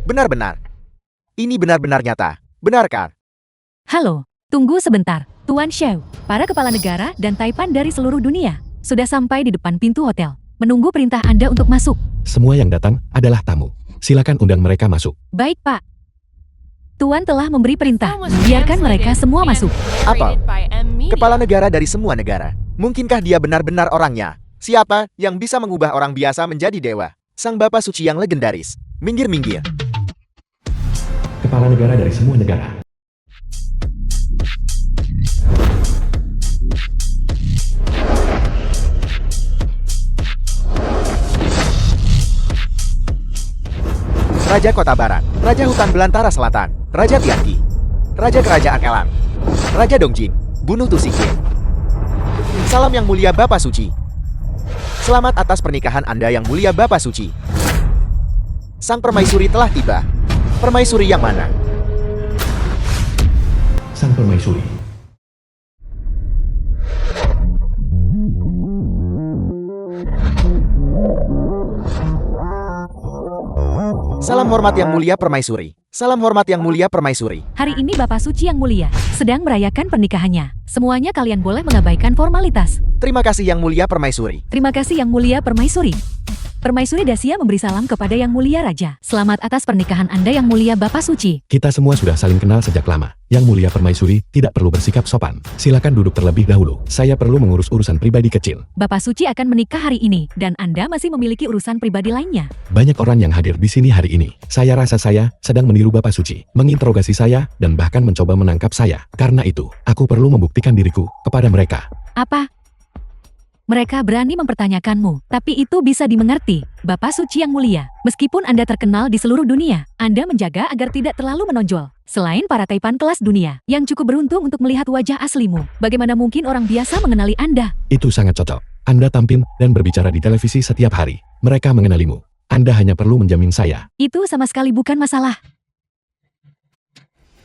Benar-benar. Ini benar-benar nyata. Benarkah? Halo, tunggu sebentar. Tuan Xiao, para kepala negara dan taipan dari seluruh dunia sudah sampai di depan pintu hotel, menunggu perintah Anda untuk masuk. Semua yang datang adalah tamu. Silakan undang mereka masuk. Baik, Pak. Tuan telah memberi perintah. Biarkan mereka semua masuk. Apa? Kepala negara dari semua negara. Mungkinkah dia benar-benar orangnya? Siapa yang bisa mengubah orang biasa menjadi dewa? Sang Bapak Suci yang legendaris. Minggir-minggir. Kepala negara dari semua negara. Raja Kota Barat, Raja Hutan Belantara Selatan, Raja Tianqi, Raja Kerajaan Elam, Raja Dongjin, bunuh Tusikin. Salam yang mulia Bapak Suci. Selamat atas pernikahan Anda yang mulia Bapak Suci. Sang permaisuri telah tiba. Permaisuri yang mana? Sang permaisuri. Salam hormat yang mulia Permaisuri. Salam hormat yang mulia Permaisuri. Hari ini Bapak Suci yang mulia sedang merayakan pernikahannya. Semuanya kalian boleh mengabaikan formalitas. Terima kasih yang mulia Permaisuri. Terima kasih yang mulia Permaisuri. Permaisuri Dacia memberi salam kepada yang mulia Raja. Selamat atas pernikahan Anda yang mulia Bapak Suci. Kita semua sudah saling kenal sejak lama. Yang mulia Permaisuri tidak perlu bersikap sopan. Silakan duduk terlebih dahulu. Saya perlu mengurus urusan pribadi kecil. Bapak Suci akan menikah hari ini dan Anda masih memiliki urusan pribadi lainnya. Banyak orang yang hadir di sini hari ini. Saya rasa saya sedang meniru Bapak Suci, menginterogasi saya dan bahkan mencoba menangkap saya. Karena itu, aku perlu membuktikan diriku kepada mereka. Apa? Mereka berani mempertanyakanmu, tapi itu bisa dimengerti, Bapak Suci yang mulia. Meskipun Anda terkenal di seluruh dunia, Anda menjaga agar tidak terlalu menonjol. Selain para taipan kelas dunia, yang cukup beruntung untuk melihat wajah aslimu, bagaimana mungkin orang biasa mengenali Anda? Itu sangat cocok. Anda tampil dan berbicara di televisi setiap hari. Mereka mengenalimu. Anda hanya perlu menjamin saya. Itu sama sekali bukan masalah.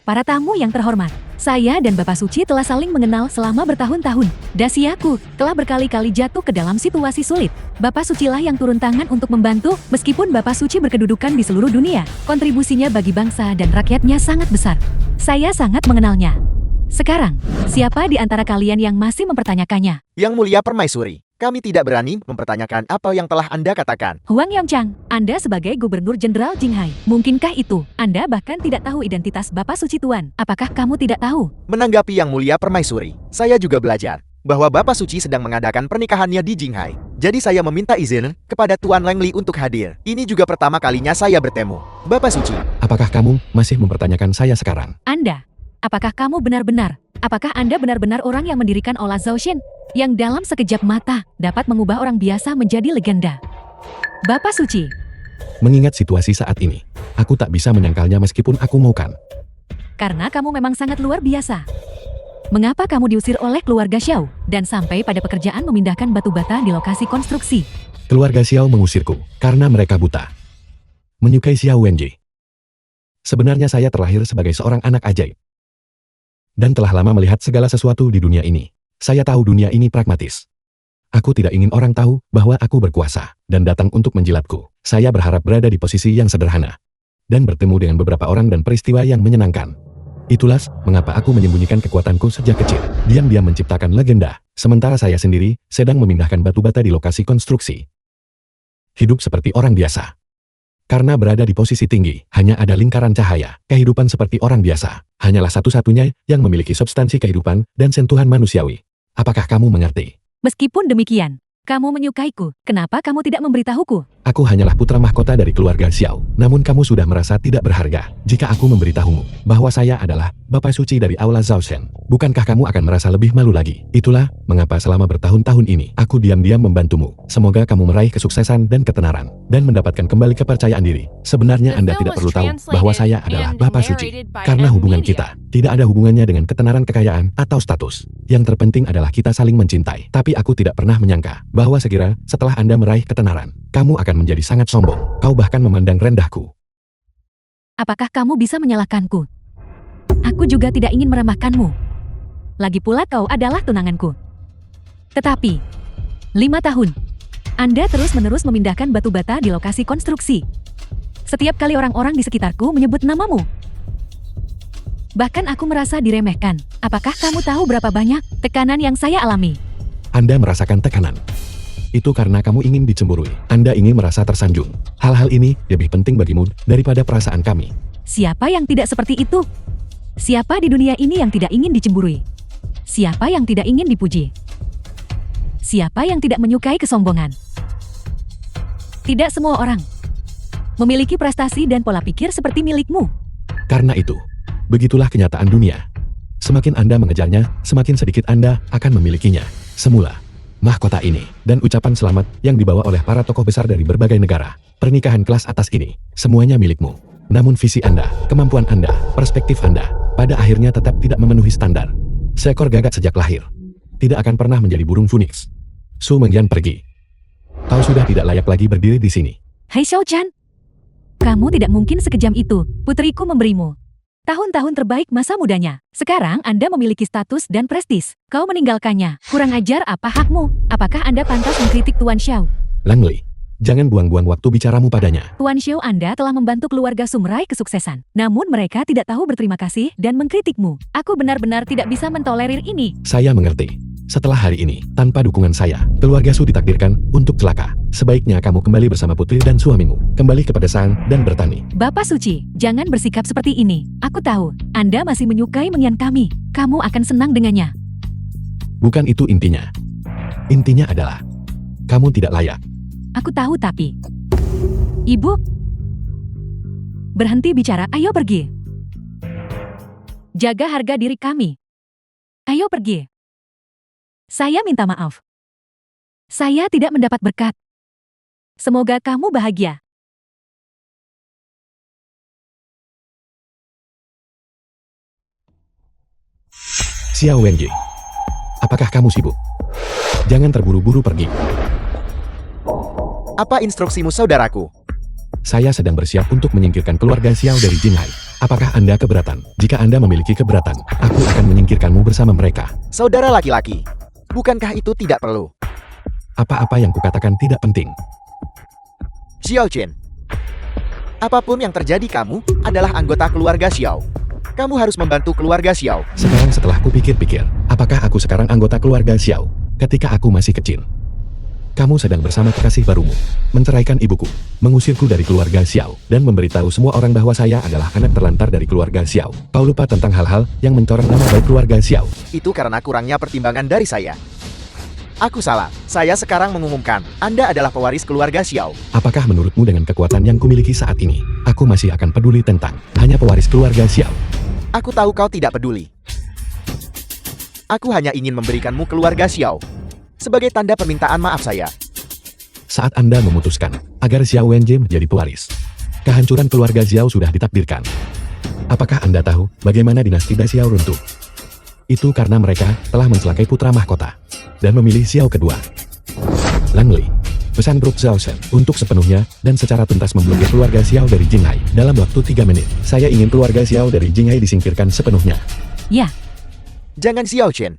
Para tamu yang terhormat, saya dan Bapak Suci telah saling mengenal selama bertahun-tahun. Dasiaku telah berkali-kali jatuh ke dalam situasi sulit. Bapak Sucilah yang turun tangan untuk membantu, meskipun Bapak Suci berkedudukan di seluruh dunia. Kontribusinya bagi bangsa dan rakyatnya sangat besar. Saya sangat mengenalnya. Sekarang, siapa di antara kalian yang masih mempertanyakannya? Yang Mulia Permaisuri, kami tidak berani mempertanyakan apa yang telah Anda katakan. Huang Yongchang, Anda sebagai Gubernur Jenderal Jinghai, mungkinkah itu? Anda bahkan tidak tahu identitas Bapak Suci Tuan. Apakah kamu tidak tahu? Menanggapi Yang Mulia Permaisuri, saya juga belajar bahwa Bapak Suci sedang mengadakan pernikahannya di Jinghai. Jadi saya meminta izin kepada Tuan Lengli untuk hadir. Ini juga pertama kalinya saya bertemu Bapak Suci. Apakah kamu masih mempertanyakan saya sekarang? Anda, apakah kamu benar-benar? Apakah Anda benar-benar orang yang mendirikan Ola Zhaoxian? Yang dalam sekejap mata dapat mengubah orang biasa menjadi legenda. Bapak Suci, Mengingat situasi saat ini, aku tak bisa menyangkalnya meskipun aku maukan. karena kamu memang sangat luar biasa. Mengapa kamu diusir oleh keluarga Xiao dan sampai pada pekerjaan memindahkan batu bata di lokasi konstruksi? Keluarga Xiao mengusirku karena mereka buta. Menyukai Xiao Wenji. Sebenarnya saya terlahir sebagai seorang anak ajaib. Dan telah lama melihat segala sesuatu di dunia ini. Saya tahu dunia ini pragmatis. Aku tidak ingin orang tahu bahwa aku berkuasa dan datang untuk menjilatku. Saya berharap berada di posisi yang sederhana dan bertemu dengan beberapa orang dan peristiwa yang menyenangkan. Itulah mengapa aku menyembunyikan kekuatanku sejak kecil. Diam-diam menciptakan legenda, sementara saya sendiri sedang memindahkan batu bata di lokasi konstruksi. Hidup seperti orang biasa. Karena berada di posisi tinggi, hanya ada lingkaran cahaya. Kehidupan seperti orang biasa, hanyalah satu-satunya yang memiliki substansi kehidupan dan sentuhan manusiawi. Apakah kamu mengerti? Meskipun demikian, kamu menyukaiku. Kenapa kamu tidak memberitahuku? Aku hanyalah putra mahkota dari keluarga Xiao. Namun kamu sudah merasa tidak berharga jika aku memberitahumu bahwa saya adalah Bapak Suci dari Aula Zhaoxian. Bukankah kamu akan merasa lebih malu lagi? Itulah mengapa selama bertahun-tahun ini aku diam-diam membantumu. Semoga kamu meraih kesuksesan dan ketenaran dan mendapatkan kembali kepercayaan diri. Sebenarnya Anda tidak perlu tahu bahwa saya adalah Bapak Suci. Karena hubungan kita tidak ada hubungannya dengan ketenaran, kekayaan, atau status. Yang terpenting adalah kita saling mencintai. Tapi aku tidak pernah menyangka bahwa sekira setelah Anda meraih ketenaran, kamu akan menjadi sangat sombong. Kau bahkan memandang rendahku. Apakah kamu bisa menyalahkanku? Aku juga tidak ingin meremehkanmu. Lagi pula kau adalah tunanganku. Tetapi, 5 tahun, Anda terus-menerus memindahkan batu bata di lokasi konstruksi. Setiap kali orang-orang di sekitarku menyebut namamu. Bahkan aku merasa diremehkan. Apakah kamu tahu berapa banyak tekanan yang saya alami? Anda merasakan tekanan. Itu karena kamu ingin dicemburui. Anda ingin merasa tersanjung. Hal-hal ini lebih penting bagimu daripada perasaan kami. Siapa yang tidak seperti itu? Siapa di dunia ini yang tidak ingin dicemburui? Siapa yang tidak ingin dipuji? Siapa yang tidak menyukai kesombongan? Tidak semua orang memiliki prestasi dan pola pikir seperti milikmu. Karena itu, begitulah kenyataan dunia. Semakin Anda mengejarnya, semakin sedikit Anda akan memilikinya. Semula, mahkota ini, dan ucapan selamat yang dibawa oleh para tokoh besar dari berbagai negara. Pernikahan kelas atas ini, semuanya milikmu. Namun visi Anda, kemampuan Anda, perspektif Anda, pada akhirnya tetap tidak memenuhi standar. Seekor gagak sejak lahir tidak akan pernah menjadi burung phoenix. Su Mengyan pergi. Kau sudah tidak layak lagi berdiri di sini. Hai Xiao-chan, kamu tidak mungkin sekejam itu. Putriku memberimu tahun-tahun terbaik masa mudanya. Sekarang Anda memiliki status dan prestis. Kau meninggalkannya. Kurang ajar, apa hakmu? Apakah Anda pantas mengkritik Tuan Xiao? Langli, jangan buang-buang waktu bicaramu padanya. Tuan Xiao, Anda telah membantu keluarga Su meraih kesuksesan. Namun mereka tidak tahu berterima kasih dan mengkritikmu. Aku benar-benar tidak bisa mentolerir ini. Saya mengerti. Setelah hari ini, tanpa dukungan saya, keluarga Su ditakdirkan untuk celaka. Sebaiknya kamu kembali bersama putri dan suamimu. Kembali ke pedesaan dan bertani. Bapak Suci, jangan bersikap seperti ini. Aku tahu, Anda masih menyukai Mengyan kami. Kamu akan senang dengannya. Bukan itu intinya. Intinya adalah, kamu tidak layak. Aku tahu tapi... Ibu, berhenti bicara, ayo pergi. Jaga harga diri kami. Ayo pergi. Saya minta maaf. Saya tidak mendapat berkat. Semoga kamu bahagia. Xiao Wenji. Apakah kamu sibuk? Jangan terburu-buru pergi. Apa instruksimu saudaraku? Saya sedang bersiap untuk menyingkirkan keluarga Xiao dari Jinghai. Apakah Anda keberatan? Jika Anda memiliki keberatan, aku akan menyingkirkanmu bersama mereka. Saudara laki-laki, bukankah itu tidak perlu? Apa-apa yang kukatakan tidak penting. Xiao Chen, apapun yang terjadi kamu adalah anggota keluarga Xiao. Kamu harus membantu keluarga Xiao. Sekarang setelah kupikir-pikir, apakah aku sekarang anggota keluarga Xiao? Ketika aku masih kecil. Kamu sedang bersama kekasih barumu, menceraikan ibuku, mengusirku dari keluarga Xiao, dan memberitahu semua orang bahwa saya adalah anak terlantar dari keluarga Xiao. Kau lupa tentang hal-hal yang mencoreng nama baik keluarga Xiao. Itu karena kurangnya pertimbangan dari saya. Aku salah. Saya sekarang mengumumkan, Anda adalah pewaris keluarga Xiao. Apakah menurutmu dengan kekuatan yang kumiliki saat ini, aku masih akan peduli tentang hanya pewaris keluarga Xiao? Aku tahu kau tidak peduli. Aku hanya ingin memberikanmu keluarga Xiao sebagai tanda permintaan maaf saya. Saat Anda memutuskan agar Xiao Wenji menjadi pewaris, kehancuran keluarga Xiao sudah ditakdirkan. Apakah Anda tahu bagaimana dinasti Xiao runtuh? Itu karena mereka telah mencelakai putra mahkota dan memilih Xiao kedua. Langli, pesan Brooke Zhaosen untuk sepenuhnya dan secara tuntas memblokir keluarga Xiao dari Jinghai dalam waktu 3 menit. Saya ingin keluarga Xiao dari Jinghai disingkirkan sepenuhnya. Ya, Jangan Xiao Chen.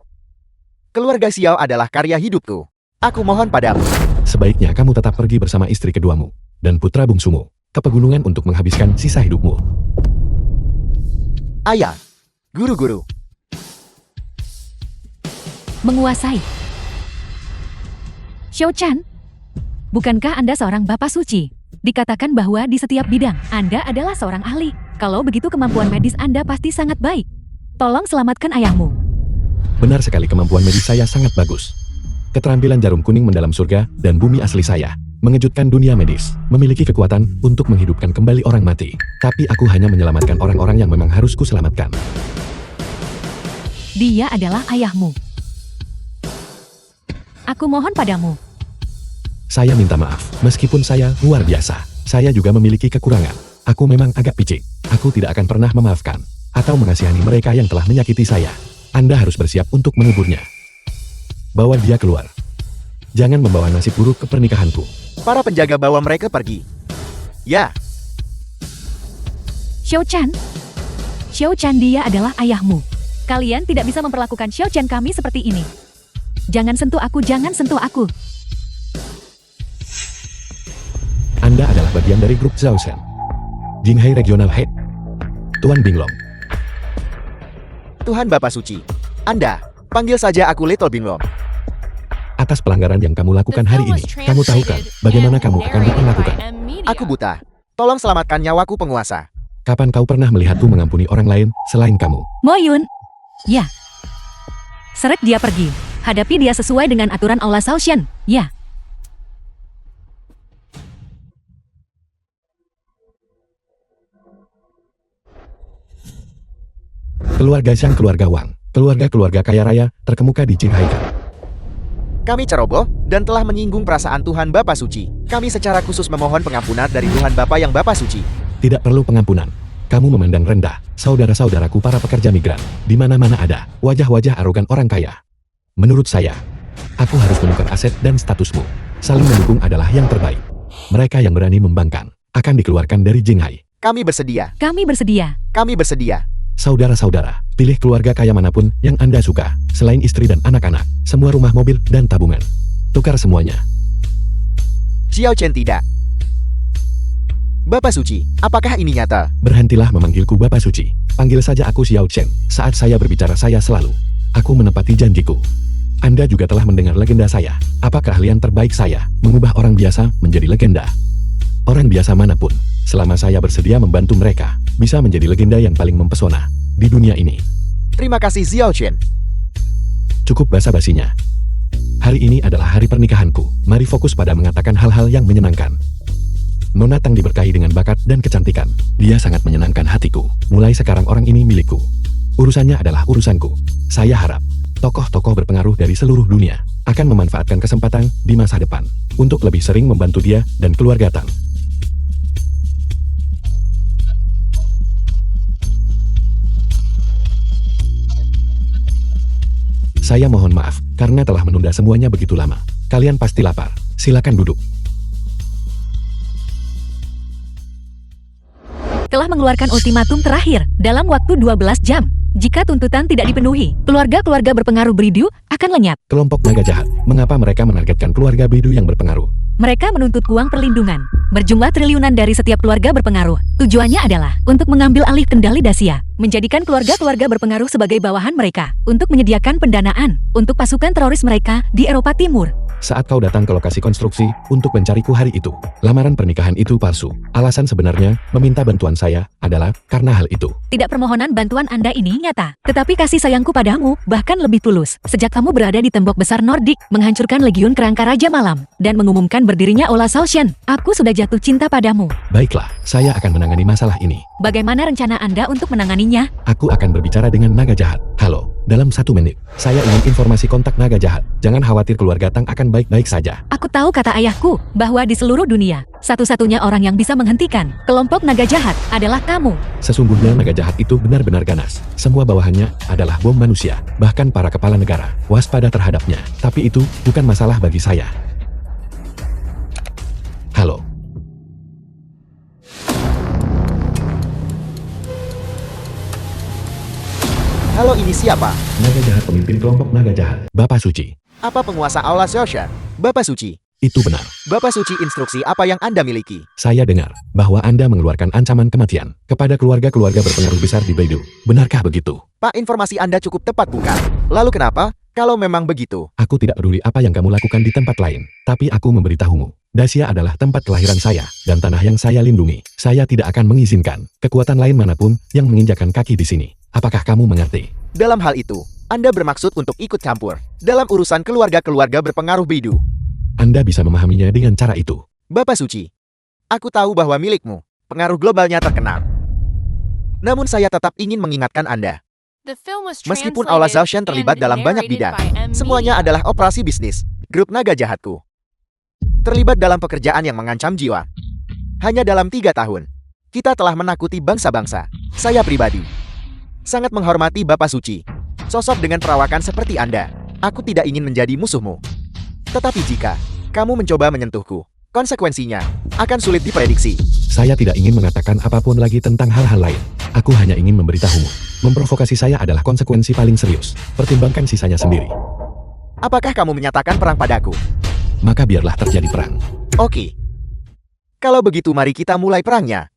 Keluarga Xiao adalah karya hidupku. Aku mohon padamu. Sebaiknya kamu tetap pergi bersama istri keduamu dan putra bungsumu ke pegunungan untuk menghabiskan sisa hidupmu. Ayah, guru-guru, menguasai. Xiao Chan, bukankah Anda seorang bapak suci? Dikatakan bahwa di setiap bidang, Anda adalah seorang ahli. Kalau begitu kemampuan medis Anda pasti sangat baik. Tolong selamatkan ayahmu. Benar sekali, kemampuan medis saya sangat bagus. Keterampilan jarum kuning mendalam surga dan bumi asli saya mengejutkan dunia medis, memiliki kekuatan untuk menghidupkan kembali orang mati. Tapi aku hanya menyelamatkan orang-orang yang memang harus kuselamatkan. Dia adalah ayahmu. Aku mohon padamu. Saya minta maaf, meskipun saya luar biasa, saya juga memiliki kekurangan. Aku memang agak picik. Aku tidak akan pernah memaafkan atau mengasihani mereka yang telah menyakiti saya. Anda harus bersiap untuk menguburnya. Bawa dia keluar. Jangan membawa nasib buruk ke pernikahanku. para penjaga bawa mereka pergi. Ya, Xiao Chan. Xiao Chan, dia adalah ayahmu. Kalian tidak bisa memperlakukan Xiao Chan kami seperti ini. Jangan sentuh aku, jangan sentuh aku. Anda adalah bagian dari grup Zhaosen. Jinghai Regional Head. Tuan Binglong. Tuhan Bapa Suci. Anda, panggil saja aku Little Binglong. Atas pelanggaran yang kamu lakukan The hari film ini, was kamu tahu kan translated bagaimana and kamu akan narrated diperlakukan? by M Media. Aku buta. Tolong selamatkan nyawaku penguasa. Kapan kau pernah melihatku mengampuni orang lain selain kamu? Mo Yun. Ya. Seret dia pergi. Hadapi dia sesuai dengan aturan Aula Shaoxian. Ya. Keluarga Zhang, keluarga Wang, keluarga-keluarga kaya raya terkemuka di Jinghai Kan. Kami ceroboh dan telah menyinggung perasaan Tuhan Bapa Suci. Kami secara khusus memohon pengampunan dari Tuhan Bapa yang Bapa Suci. Tidak perlu pengampunan. Kamu memandang rendah saudara-saudaraku para pekerja migran. Di mana-mana ada wajah-wajah arogan orang kaya. Menurut saya, aku harus menukar aset dan statusmu. Saling mendukung adalah yang terbaik. Mereka yang berani membangkang akan dikeluarkan dari Jinghai. Kami bersedia. Kami bersedia. Kami bersedia. Saudara-saudara, pilih keluarga kaya manapun yang Anda suka, selain istri dan anak-anak, semua rumah, mobil, dan tabungan. Tukar semuanya. Xiao Chen tidak. Bapa Suci, apakah ini nyata? Berhentilah memanggilku Bapak Suci. Panggil saja aku Xiao Chen. Saat saya berbicara, saya selalu. Aku menepati janjiku. Anda juga telah mendengar legenda saya. Apa keahlian terbaik saya? Mengubah orang biasa menjadi legenda. Orang biasa manapun, selama saya bersedia membantu mereka, bisa menjadi legenda yang paling mempesona di dunia ini. Terima kasih Xiao Chen. Cukup basa-basinya. Hari ini adalah hari pernikahanku. Mari fokus pada mengatakan hal-hal yang menyenangkan. Nona Tang diberkahi dengan bakat dan kecantikan. Dia sangat menyenangkan hatiku. Mulai sekarang orang ini milikku. Urusannya adalah urusanku. Saya harap tokoh-tokoh berpengaruh dari seluruh dunia akan memanfaatkan kesempatan di masa depan untuk lebih sering membantu dia dan keluarga Tang. Saya mohon maaf karena telah menunda semuanya begitu lama. Kalian pasti lapar. Silakan duduk. Telah mengeluarkan ultimatum terakhir dalam waktu 12 jam. Jika tuntutan tidak dipenuhi, keluarga-keluarga berpengaruh Bridu akan lenyap. Kelompok naga jahat, mengapa mereka menargetkan keluarga Bridu yang berpengaruh? Mereka menuntut uang perlindungan, berjumlah triliunan dari setiap keluarga berpengaruh. Tujuannya adalah untuk mengambil alih kendali Dacia, menjadikan keluarga-keluarga berpengaruh sebagai bawahan mereka, untuk menyediakan pendanaan untuk pasukan teroris mereka di Eropa Timur. Saat kau datang ke lokasi konstruksi untuk mencariku hari itu, lamaran pernikahan itu palsu. Alasan sebenarnya meminta bantuan saya adalah karena hal itu. Tidak, permohonan bantuan Anda ini nyata, tetapi kasih sayangku padamu bahkan lebih tulus. Sejak kamu berada di tembok besar Nordik, menghancurkan Legiun Kerangka Raja Malam, dan mengumumkan berdirinya Olafsson, aku sudah jatuh cinta padamu. Baiklah, saya akan menangani masalah ini. Bagaimana rencana Anda untuk menanganinya? Aku akan berbicara dengan naga jahat. Halo, dalam 1 menit, saya ingin informasi kontak naga jahat. Jangan khawatir, keluarga Tang akan baik-baik saja. Aku tahu kata ayahku, bahwa di seluruh dunia, satu-satunya orang yang bisa menghentikan kelompok naga jahat adalah kamu. Sesungguhnya naga jahat itu benar-benar ganas. Semua bawahannya adalah bom manusia, bahkan para kepala negara waspada terhadapnya. Tapi itu bukan masalah bagi saya. Halo. Halo, ini siapa? Naga jahat, pemimpin kelompok naga jahat. Bapak Suci. Apa penguasa Olafsson? Bapak Suci. Itu benar. Bapak Suci, instruksi apa yang Anda miliki? Saya dengar bahwa Anda mengeluarkan ancaman kematian kepada keluarga-keluarga berpengaruh besar di Beidou. Benarkah begitu? Pak, informasi Anda cukup tepat bukan? Lalu kenapa? Kalau memang begitu. Aku tidak peduli apa yang kamu lakukan di tempat lain, tapi aku memberitahumu. Dacia adalah tempat kelahiran saya, dan tanah yang saya lindungi. Saya tidak akan mengizinkan kekuatan lain manapun yang menginjakan kaki di sini. Apakah kamu mengerti? Dalam hal itu, Anda bermaksud untuk ikut campur dalam urusan keluarga-keluarga berpengaruh Beidou. Anda bisa memahaminya dengan cara itu. Bapak Suci, aku tahu bahwa milikmu pengaruh globalnya terkenal. Namun saya tetap ingin mengingatkan Anda. The film was Meskipun translated Olafsson terlibat and dalam banyak narrated bidang, by M. semuanya Media. adalah operasi bisnis. Grup naga jahatku terlibat dalam pekerjaan yang mengancam jiwa. Hanya dalam 3 tahun, kita telah menakuti bangsa-bangsa. Saya pribadi sangat menghormati Bapak Suci. Sosok dengan perawakan seperti Anda, aku tidak ingin menjadi musuhmu. Tetapi jika kamu mencoba menyentuhku, konsekuensinya akan sulit diprediksi. Saya tidak ingin mengatakan apapun lagi tentang hal-hal lain. Aku hanya ingin memberitahumu. Memprovokasi saya adalah konsekuensi paling serius. Pertimbangkan sisanya sendiri. Apakah kamu menyatakan perang padaku? Maka biarlah terjadi perang. Oke. Kalau begitu mari kita mulai perangnya.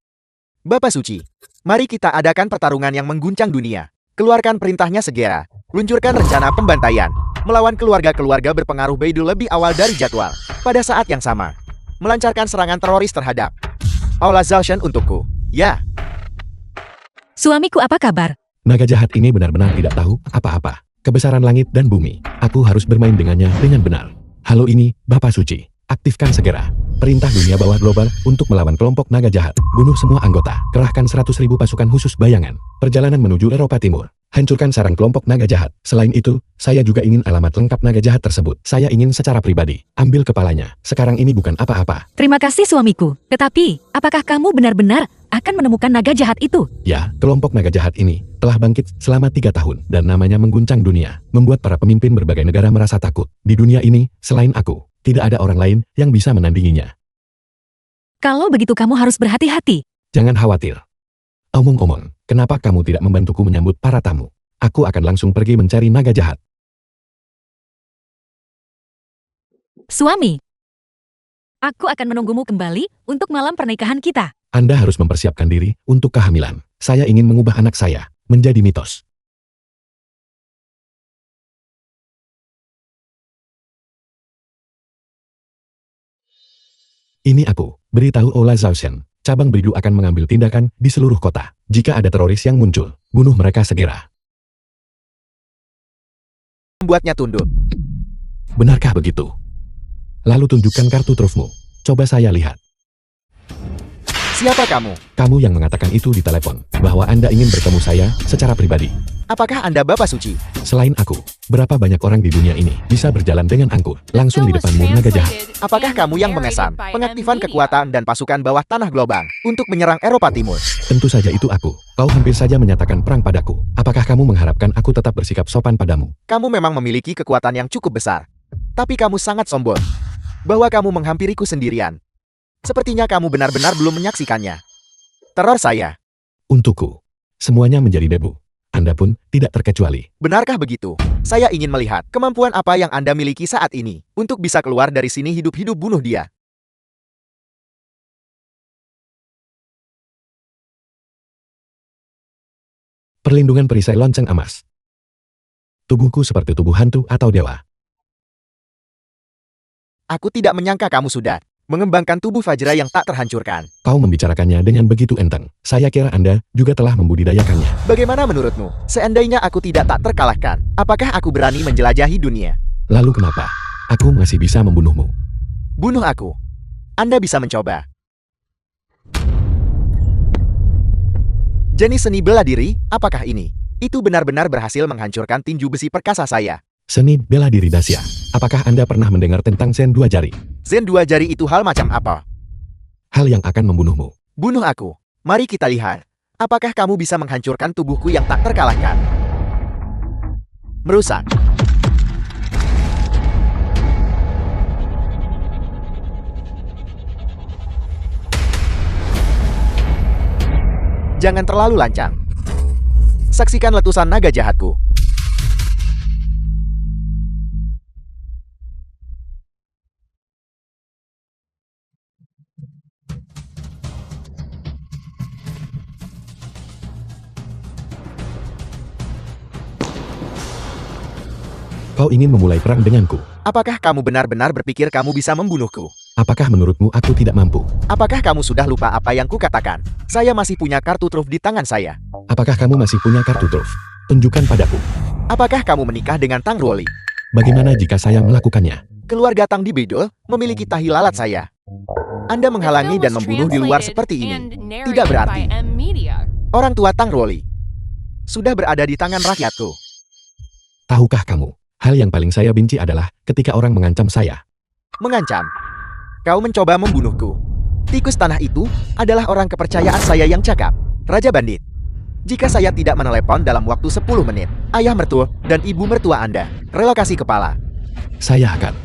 Bapak Suci, mari kita adakan pertarungan yang mengguncang dunia. Keluarkan perintahnya segera. Luncurkan rencana pembantaian melawan keluarga-keluarga berpengaruh Beidou lebih awal dari jadwal. Pada saat yang sama, melancarkan serangan teroris terhadap Olafsson untukku. Ya, Suamiku, apa kabar? Naga jahat ini benar-benar tidak tahu apa-apa. Kebesaran langit dan bumi. Aku harus bermain dengannya dengan benar. Halo, ini Bapak Suci. Aktifkan segera perintah dunia bawah global untuk melawan kelompok naga jahat. Bunuh semua anggota. Kerahkan 100.000 pasukan khusus bayangan. Perjalanan menuju Eropa Timur. Hancurkan sarang kelompok naga jahat. Selain itu, saya juga ingin alamat lengkap naga jahat tersebut. Saya ingin secara pribadi ambil kepalanya. Sekarang ini bukan apa-apa. Terima kasih suamiku. Tetapi, apakah kamu benar-benar akan menemukan naga jahat itu? Ya, kelompok naga jahat ini telah bangkit selama 3 tahun dan namanya mengguncang dunia, membuat para pemimpin berbagai negara merasa takut. Di dunia ini, selain aku, tidak ada orang lain yang bisa menandinginya. Kalau begitu kamu harus berhati-hati. Jangan khawatir. Omong-omong, kenapa kamu tidak membantuku menyambut para tamu? Aku akan langsung pergi mencari naga jahat. Suami, aku akan menunggumu kembali untuk malam pernikahan kita. Anda harus mempersiapkan diri untuk kehamilan. Saya ingin mengubah anak saya menjadi mitos. Ini aku, beritahu Olafsson. Cabang Beidou akan mengambil tindakan di seluruh kota. Jika ada teroris yang muncul, bunuh mereka segera. membuatnya tunduk. Benarkah begitu? Lalu tunjukkan kartu trufmu. Coba saya lihat. Siapa kamu? Kamu yang mengatakan itu di telepon, bahwa Anda ingin bertemu saya secara pribadi. Apakah Anda Bapak Suci? Selain aku, Berapa banyak orang di dunia ini bisa berjalan dengan angkuh, langsung di Bill was depanmu naga jahat. translated Apakah and kamu yang narrated memesan by pengaktifan M. Media. kekuatan dan pasukan bawah tanah global untuk menyerang Eropa Timur? Tentu saja itu aku. Kau hampir saja menyatakan perang padaku. Apakah kamu mengharapkan aku tetap bersikap sopan padamu? Kamu memang memiliki kekuatan yang cukup besar. Tapi kamu sangat sombong. Bahwa kamu menghampiriku sendirian. Sepertinya kamu benar-benar belum menyaksikannya. Teror saya. Untukku, semuanya menjadi debu. Anda pun tidak terkecuali. Benarkah begitu? Saya ingin melihat kemampuan apa yang Anda miliki saat ini untuk bisa keluar dari sini hidup-hidup bunuh dia. Perlindungan perisai lonceng emas. Tubuhku seperti tubuh hantu atau dewa. Aku tidak menyangka kamu sudah mengembangkan tubuh Fajra yang tak terhancurkan. Kau membicarakannya dengan begitu enteng. Saya kira Anda juga telah membudidayakannya. Bagaimana menurutmu? Seandainya aku tidak tak terkalahkan, apakah aku berani menjelajahi dunia? Lalu kenapa? Aku masih bisa membunuhmu. Bunuh aku. Anda bisa mencoba. Jenis seni bela diri, apakah ini? Itu benar-benar berhasil menghancurkan tinju besi perkasa saya. Seni bela diri Dacia. Apakah Anda pernah mendengar tentang Zen dua jari? Zen dua jari itu hal macam apa? Hal yang akan membunuhmu. Bunuh aku. Mari kita lihat. Apakah kamu bisa menghancurkan tubuhku yang tak terkalahkan? Merusak. Jangan terlalu lancang. Saksikan letusan naga jahatku. Kau ingin memulai perang denganku. Apakah kamu benar-benar berpikir kamu bisa membunuhku? Apakah menurutmu aku tidak mampu? Apakah kamu sudah lupa apa yang kukatakan? Saya masih punya kartu truf di tangan saya. Apakah kamu masih punya kartu truf? Tunjukkan padaku. Apakah kamu menikah dengan Tang Ruoli? Bagaimana jika saya melakukannya? Keluarga Tang di Beidou memiliki tahi lalat saya. Anda menghalangi Bill dan was membunuh di luar translated seperti ini. and narrated Tidak berarti. by M. Media. Orang tua Tang Ruoli sudah berada di tangan rakyatku. Tahukah kamu? Hal yang paling saya benci adalah ketika orang mengancam saya. Mengancam. Kau mencoba membunuhku. Tikus tanah itu adalah orang kepercayaan saya yang cakap. Raja Bandit. Jika saya tidak menelepon dalam waktu 10 menit, ayah mertua dan ibu mertua Anda relokasi kepala. Saya akan.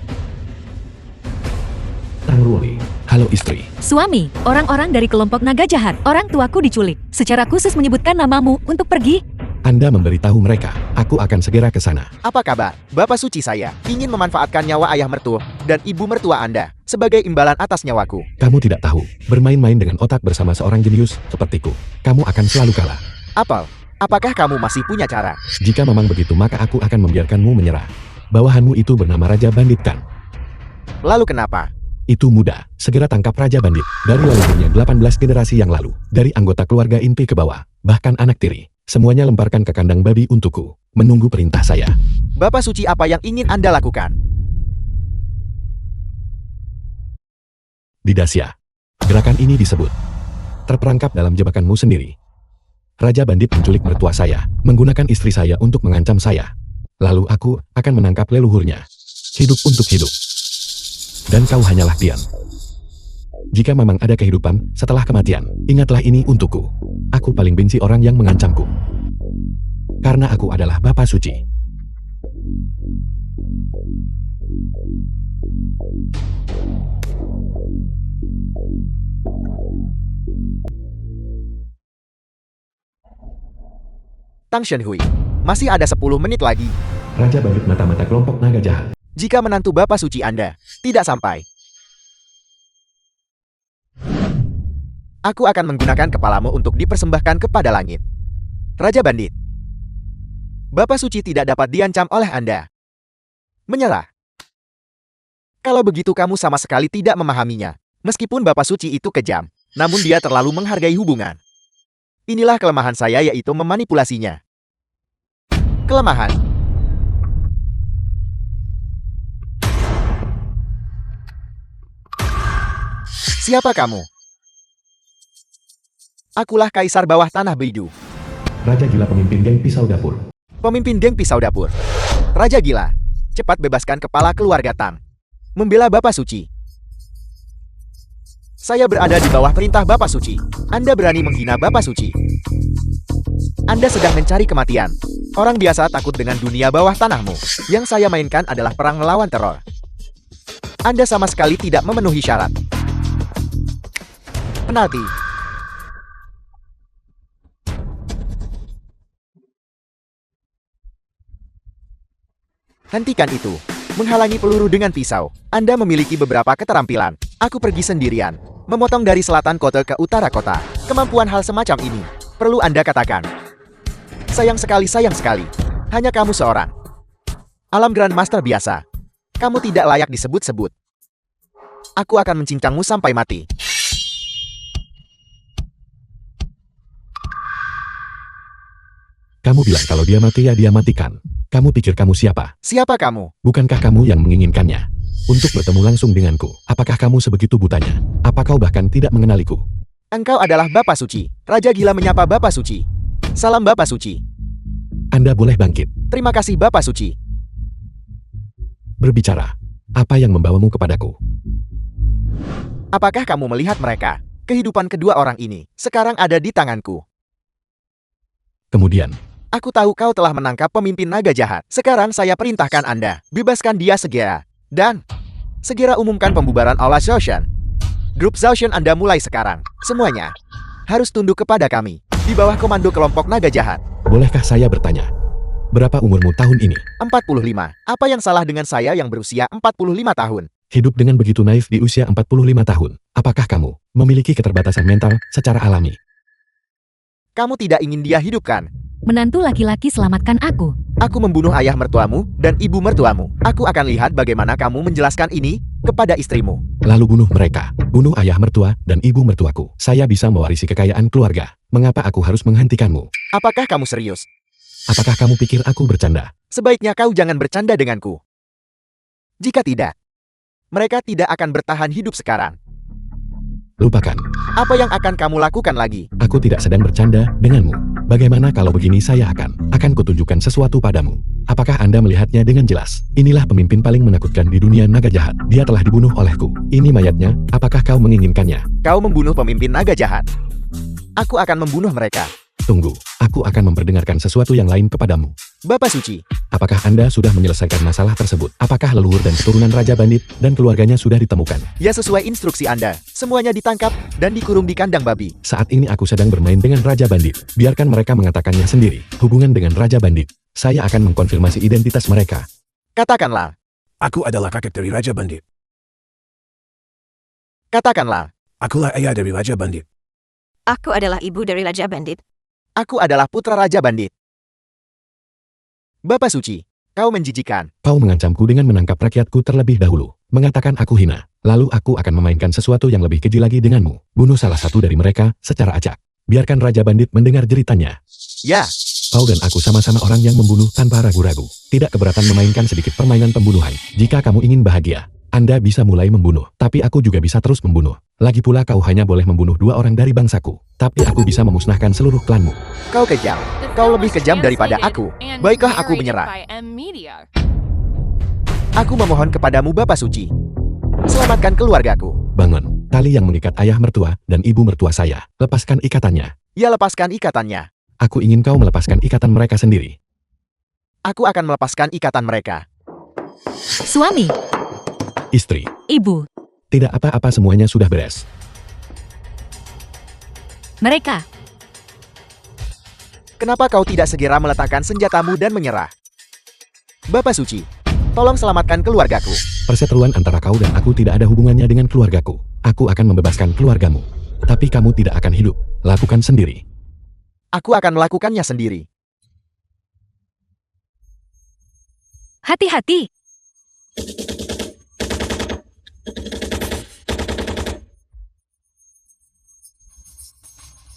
Tang Ruoli. Halo istri. Suami, orang-orang dari kelompok naga jahat, orang tuaku diculik. Secara khusus menyebutkan namamu untuk pergi. Anda memberitahu mereka. Aku akan segera ke sana. Apa kabar? Bapak suci saya ingin memanfaatkan nyawa ayah mertua dan ibu mertua Anda sebagai imbalan atas nyawaku. Kamu tidak tahu. Bermain-main dengan otak bersama seorang jenius sepertiku. Kamu akan selalu kalah. Apel, apakah kamu masih punya cara? Jika memang begitu maka aku akan membiarkanmu menyerah. Bawahanmu itu bernama Raja Bandit kan? Lalu kenapa? Itu mudah. Segera tangkap Raja Bandit. Dari leluhurnya 18 generasi yang lalu. Dari anggota keluarga inti ke bawah. Bahkan anak tiri. Semuanya lemparkan ke kandang babi untukku. Menunggu perintah saya. Bapak suci apa yang ingin Anda lakukan? Di Dacia. Gerakan ini disebut terperangkap dalam jebakanmu sendiri. Raja Bandit menculik mertua saya. Menggunakan istri saya untuk mengancam saya. Lalu aku akan menangkap leluhurnya. Hidup untuk hidup. Dan kau hanyalah diam. Jika memang ada kehidupan setelah kematian, ingatlah ini untukku. Aku paling benci orang yang mengancamku. Karena aku adalah Bapa Suci. Tang Shenhui, masih ada 10 menit lagi. Raja Bandit mata-mata kelompok naga jahat. Jika menantu Bapak suci Anda tidak sampai, aku akan menggunakan kepalamu untuk dipersembahkan kepada langit. Raja Bandit. Bapak suci tidak dapat diancam oleh Anda. Menyerah. Kalau begitu kamu sama sekali tidak memahaminya. Meskipun Bapak suci itu kejam, namun dia terlalu menghargai hubungan. Inilah kelemahan saya, yaitu memanipulasinya. Kelemahan. Siapa kamu? Akulah kaisar bawah tanah Beidou. Raja gila pemimpin geng pisau dapur. Pemimpin geng pisau dapur. Raja gila. Cepat bebaskan kepala keluarga Tang. Membela Bapak Suci. Saya berada di bawah perintah Bapak Suci. Anda berani menghina Bapak Suci. Anda sedang mencari kematian. Orang biasa takut dengan dunia bawah tanahmu. Yang saya mainkan adalah perang melawan teror. Anda sama sekali tidak memenuhi syarat. Penalti. Hentikan itu. Menghalangi peluru dengan pisau. Anda memiliki beberapa keterampilan. Aku pergi sendirian. Memotong dari selatan kota ke utara kota. Kemampuan hal semacam ini perlu Anda katakan. Sayang sekali, sayang sekali. Hanya kamu seorang. Alam Grandmaster biasa. Kamu tidak layak disebut-sebut. Aku akan mencincangmu sampai mati. Kamu bilang kalau dia mati ya dia matikan. Kamu pikir kamu siapa? Siapa kamu? Bukankah kamu yang menginginkannya? Untuk bertemu langsung denganku. Apakah kamu sebegitu butanya? Apa kau bahkan tidak mengenaliku? Engkau adalah Bapak Suci. Raja gila menyapa Bapak Suci. Salam Bapak Suci. Anda boleh bangkit. Terima kasih Bapak Suci. Berbicara. Apa yang membawamu kepadaku? Apakah kamu melihat mereka? Kehidupan kedua orang ini sekarang ada di tanganku. Kemudian, Aku tahu kau telah menangkap pemimpin naga jahat. Sekarang saya perintahkan Anda, bebaskan dia segera. Dan segera umumkan pembubaran All Association. Grup Zaoshan Anda mulai sekarang. Semuanya harus tunduk kepada kami. Di bawah komando kelompok naga jahat. bolehkah saya bertanya? Berapa umurmu tahun ini? 45. Apa yang salah dengan saya yang berusia 45 tahun? Hidup dengan begitu naif di usia 45 tahun. Apakah kamu memiliki keterbatasan mental secara alami? Kamu tidak ingin dia hidupkan. Menantu laki-laki selamatkan aku. Aku membunuh ayah mertuamu dan ibu mertuamu. Aku akan lihat bagaimana kamu menjelaskan ini kepada istrimu. Lalu bunuh mereka. Bunuh ayah mertua dan ibu mertuaku. Saya bisa mewarisi kekayaan keluarga. Mengapa aku harus menghentikanmu? Apakah kamu serius? Apakah kamu pikir aku bercanda? Sebaiknya kau jangan bercanda denganku. Jika tidak, mereka tidak akan bertahan hidup sekarang. Lupakan. Apa yang akan kamu lakukan lagi? Aku tidak sedang bercanda denganmu. Bagaimana kalau begini saya akan kutunjukkan sesuatu padamu. Apakah Anda melihatnya dengan jelas? Inilah pemimpin paling menakutkan di dunia naga jahat. Dia telah dibunuh olehku. Ini mayatnya. Apakah kau menginginkannya? Kau membunuh pemimpin naga jahat. Aku akan membunuh mereka. Tunggu. Aku akan memperdengarkan sesuatu yang lain kepadamu. Bapak Suci, Apakah Anda sudah menyelesaikan masalah tersebut? Apakah leluhur dan keturunan Raja Bandit dan keluarganya sudah ditemukan? ya sesuai instruksi Anda. Semuanya ditangkap dan dikurung di kandang babi. Saat ini aku sedang bermain dengan Raja Bandit. Biarkan mereka mengatakannya sendiri. Hubungan dengan Raja Bandit. Saya akan mengkonfirmasi identitas mereka. Katakanlah. Aku adalah kakek dari Raja Bandit. Katakanlah. Akulah ayah dari Raja Bandit. Aku adalah ibu dari Raja Bandit. Aku adalah putra Raja Bandit. Bapak Suci, kau menjijikan. Kau mengancamku dengan menangkap rakyatku terlebih dahulu. Mengatakan aku hina. Lalu aku akan memainkan sesuatu yang lebih keji lagi denganmu. Bunuh salah satu dari mereka secara acak. Biarkan Raja Bandit mendengar jeritannya. Ya, Kau dan aku sama-sama orang yang membunuh tanpa ragu-ragu. Tidak keberatan memainkan sedikit permainan pembunuhan. Jika kamu ingin bahagia, Anda bisa mulai membunuh. Tapi aku juga bisa terus membunuh. Lagi pula kau hanya boleh membunuh 2 orang dari bangsaku. Tapi aku bisa memusnahkan seluruh klanmu. kau kejam. Kau lebih kejam daripada aku. Baiklah aku menyerah. By M Media. Aku memohon kepadamu Bapak Suci. Selamatkan keluargaku. Bangun. Tali yang mengikat ayah mertua dan ibu mertua saya. Lepaskan ikatannya. Ya lepaskan ikatannya. Aku ingin kau melepaskan ikatan mereka sendiri. Aku akan melepaskan ikatan mereka. Suami, Istri. ibu, Tidak apa-apa, semuanya sudah beres. mereka. Kenapa kau tidak segera meletakkan senjatamu dan menyerah? Bapak Suci, tolong selamatkan keluargaku. Perseteruan antara kau dan aku tidak ada hubungannya dengan keluargaku. Aku akan membebaskan keluargamu. Tapi kamu tidak akan hidup. Lakukan sendiri. Aku akan melakukannya sendiri. Hati-hati.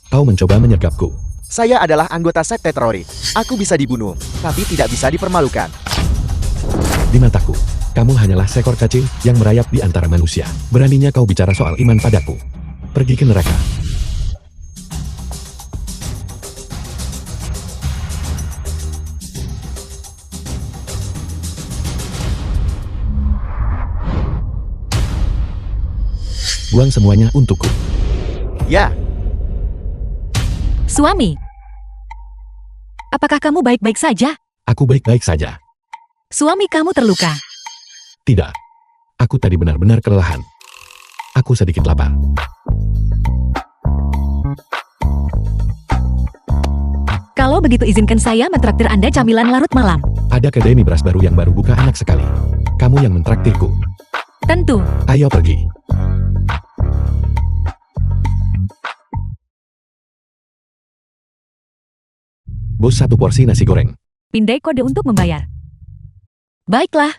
Kau mencoba menyergapku. Saya adalah anggota sekte teroris. Aku bisa dibunuh, tapi tidak bisa dipermalukan. Di mataku, kamu hanyalah seekor cacing yang merayap di antara manusia. Beraninya kau bicara soal iman padaku. Pergi ke neraka. Uang semuanya untukku. Ya, Suami, apakah kamu baik-baik saja? Aku baik-baik saja. Suami kamu terluka. Tidak. Aku tadi benar-benar kelelahan. Aku sedikit lapar. Kalau begitu izinkan saya mentraktir Anda camilan larut malam. Ada kedai mie beras baru yang baru buka, enak sekali. Kamu yang mentraktirku. Tentu. Ayo pergi. Bos, 1 porsi nasi goreng. Pindai kode untuk membayar. Baiklah,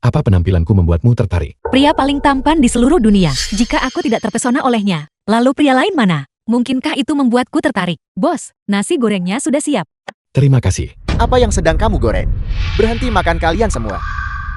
Apa penampilanku membuatmu tertarik? pria paling tampan di seluruh dunia. Jika aku tidak terpesona olehnya, lalu pria lain mana? Mungkinkah itu membuatku tertarik? Bos, nasi gorengnya sudah siap. Terima kasih. apa yang sedang kamu goreng? Berhenti makan kalian semua.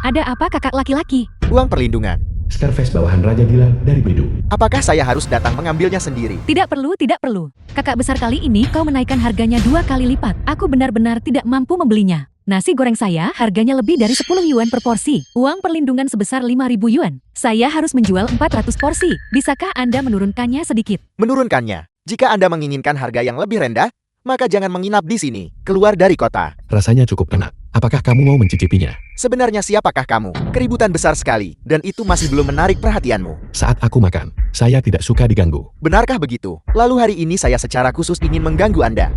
Ada apa kakak laki-laki? Uang perlindungan. Scarface bawahan Raja Gila dari Beidou. Apakah saya harus datang mengambilnya sendiri? Tidak perlu, tidak perlu. Kakak besar kali ini kau menaikkan harganya 2 kali lipat. Aku benar-benar tidak mampu membelinya. Nasi goreng saya harganya lebih dari 10 yuan per porsi. Uang perlindungan sebesar 5.000 yuan. Saya harus menjual 400 porsi. Bisakah Anda menurunkannya sedikit? Menurunkannya. Jika Anda menginginkan harga yang lebih rendah, maka jangan menginap di sini. Keluar dari kota. Rasanya cukup enak. Apakah kamu mau mencicipinya? Sebenarnya siapakah kamu? Keributan besar sekali, dan itu masih belum menarik perhatianmu. Saat aku makan, saya tidak suka diganggu. Benarkah begitu? Lalu hari ini saya secara khusus ingin mengganggu Anda.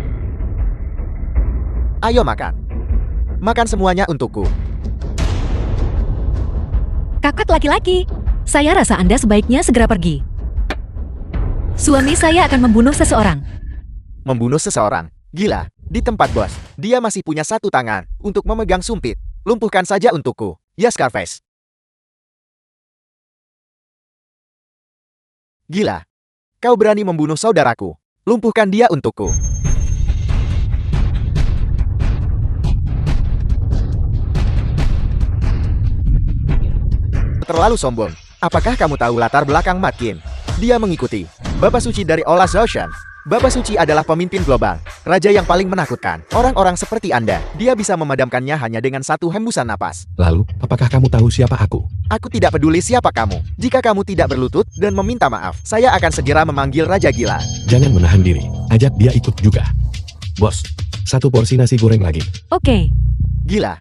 Ayo makan. Makan semuanya untukku. Kakak laki-laki, saya rasa Anda sebaiknya segera pergi. Suami saya akan membunuh seseorang. Membunuh seseorang. Gila. Di tempat bos, dia masih punya 1 tangan untuk memegang sumpit. Lumpuhkan saja untukku. Ya, Scarface. Gila. Kau berani membunuh saudaraku. Lumpuhkan dia untukku. Terlalu sombong. Apakah kamu tahu latar belakang Matkin? Dia mengikuti Bapak Suci dari Olas Ocean. Bapak Suci adalah pemimpin global, raja yang paling menakutkan. Orang-orang seperti Anda, dia bisa memadamkannya hanya dengan 1 hembusan napas. Lalu, apakah kamu tahu siapa aku? Aku tidak peduli siapa kamu. Jika kamu tidak berlutut dan meminta maaf, saya akan segera memanggil Raja Gila. Jangan menahan diri. Ajak dia ikut juga. Bos, 1 porsi nasi goreng lagi. Oke, Gila.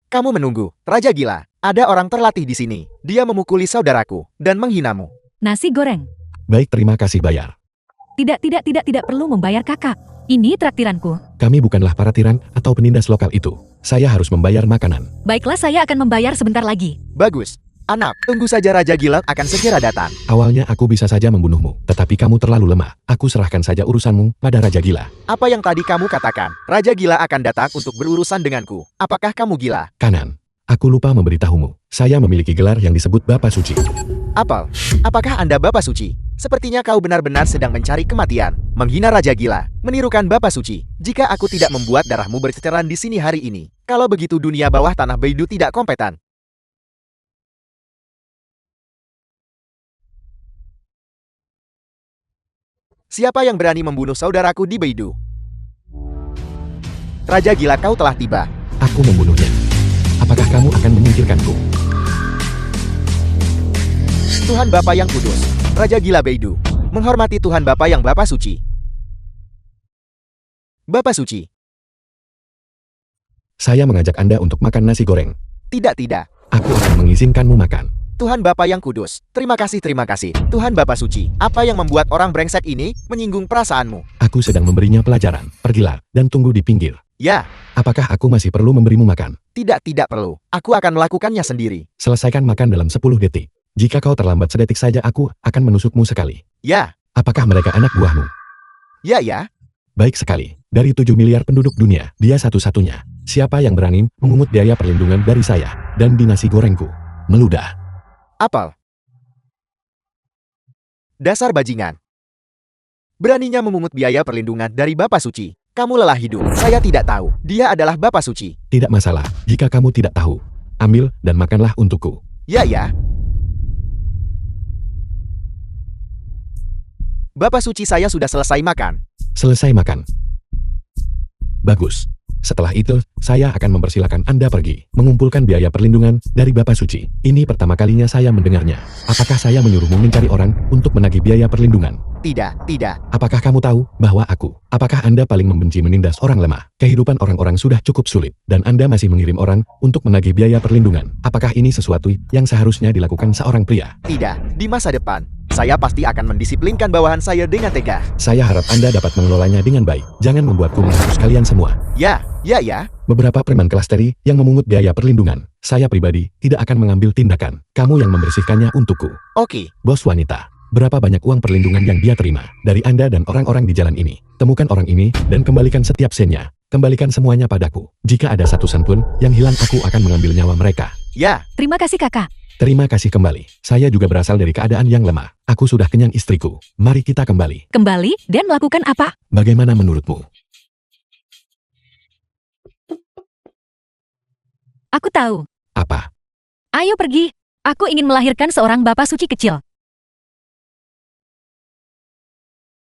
Kamu menunggu. Raja Gila, ada orang terlatih di sini. Dia memukuli saudaraku dan menghinamu. nasi goreng. Baik, terima kasih, bayar. Tidak perlu membayar kakak. Ini traktiranku. Kami bukanlah para tiran atau penindas lokal itu. Saya harus membayar makanan. Baiklah, saya akan membayar sebentar lagi. Bagus. Anak, tunggu saja Raja Gila akan segera datang. Awalnya aku bisa saja membunuhmu, tetapi kamu terlalu lemah. Aku serahkan saja urusanmu pada Raja Gila. Apa yang tadi kamu katakan? Raja Gila akan datang untuk berurusan denganku. Apakah kamu gila? Kanan. Aku lupa memberitahumu. Saya memiliki gelar yang disebut Bapak Suci. Apel, apakah Anda Bapak Suci? Sepertinya kau benar-benar sedang mencari kematian. Menghina Raja Gila, menirukan Bapak Suci. Jika aku tidak membuat darahmu berceceran di sini hari ini, kalau begitu dunia bawah tanah Beidou tidak kompeten. Siapa yang berani membunuh saudaraku di Beidou? Raja Gila, kau telah tiba. Aku membunuhnya. Apakah kamu akan menyingkirkanku? Tuhan Bapa yang kudus, Raja Gila Beidou, menghormati Tuhan Bapa yang Bapak Suci. Bapak Suci. Saya mengajak Anda untuk makan nasi goreng. Tidak. Aku akan mengizinkanmu makan. Tuhan Bapa yang kudus, terima kasih. Tuhan Bapa Suci, apa yang membuat orang brengsek ini menyinggung perasaanmu? Aku sedang memberinya pelajaran. Pergilah dan tunggu di pinggir. Ya, Apakah aku masih perlu memberimu makan? tidak perlu. Aku akan melakukannya sendiri. Selesaikan makan dalam 10 detik. Jika kau terlambat sedetik saja, aku akan menusukmu sekali. Ya, Apakah mereka anak buahmu? ya. Baik sekali. Dari 7 miliar penduduk dunia, dia satu-satunya. Siapa yang berani mengungut biaya perlindungan dari saya dan di nasi gorengku? Meludah. Apel. Dasar bajingan. Beraninya memungut biaya perlindungan dari Bapak Suci. Kamu lelah hidup. Saya tidak tahu. Dia adalah Bapak Suci. Tidak masalah jika kamu tidak tahu. Ambil dan makanlah untukku. Ya. Bapak Suci, saya sudah selesai makan. Selesai makan. Bagus. Setelah itu, saya akan mempersilahkan Anda pergi, mengumpulkan biaya perlindungan dari Bapak Suci. Ini pertama kalinya saya mendengarnya. Apakah saya menyuruhmu mencari orang untuk menagih biaya perlindungan? Tidak, tidak. Apakah kamu tahu bahwa apakah Anda paling membenci menindas orang lemah? Kehidupan orang-orang sudah cukup sulit, dan Anda masih mengirim orang untuk menagih biaya perlindungan. Apakah ini sesuatu yang seharusnya dilakukan seorang pria? Tidak, di masa depan, saya pasti akan mendisiplinkan bawahan saya dengan tegas. Saya harap Anda dapat mengelolanya dengan baik. Jangan membuatku menghapus kalian semua. Ya. Beberapa preman kelas teri yang memungut biaya perlindungan. Saya pribadi tidak akan mengambil tindakan. Kamu yang membersihkannya untukku. Oke. Bos wanita, berapa banyak uang perlindungan yang dia terima dari Anda dan orang-orang di jalan ini? Temukan orang ini dan kembalikan setiap sennya. Kembalikan semuanya padaku. Jika ada satu sen pun yang hilang, aku akan mengambil nyawa mereka. Ya. Terima kasih kakak. Terima kasih kembali. Saya juga berasal dari keadaan yang lemah. Aku sudah kenyang istriku. Mari kita kembali. Kembali dan melakukan apa? Bagaimana menurutmu? Aku tahu. Apa? Ayo pergi. Aku ingin melahirkan seorang bapak suci kecil.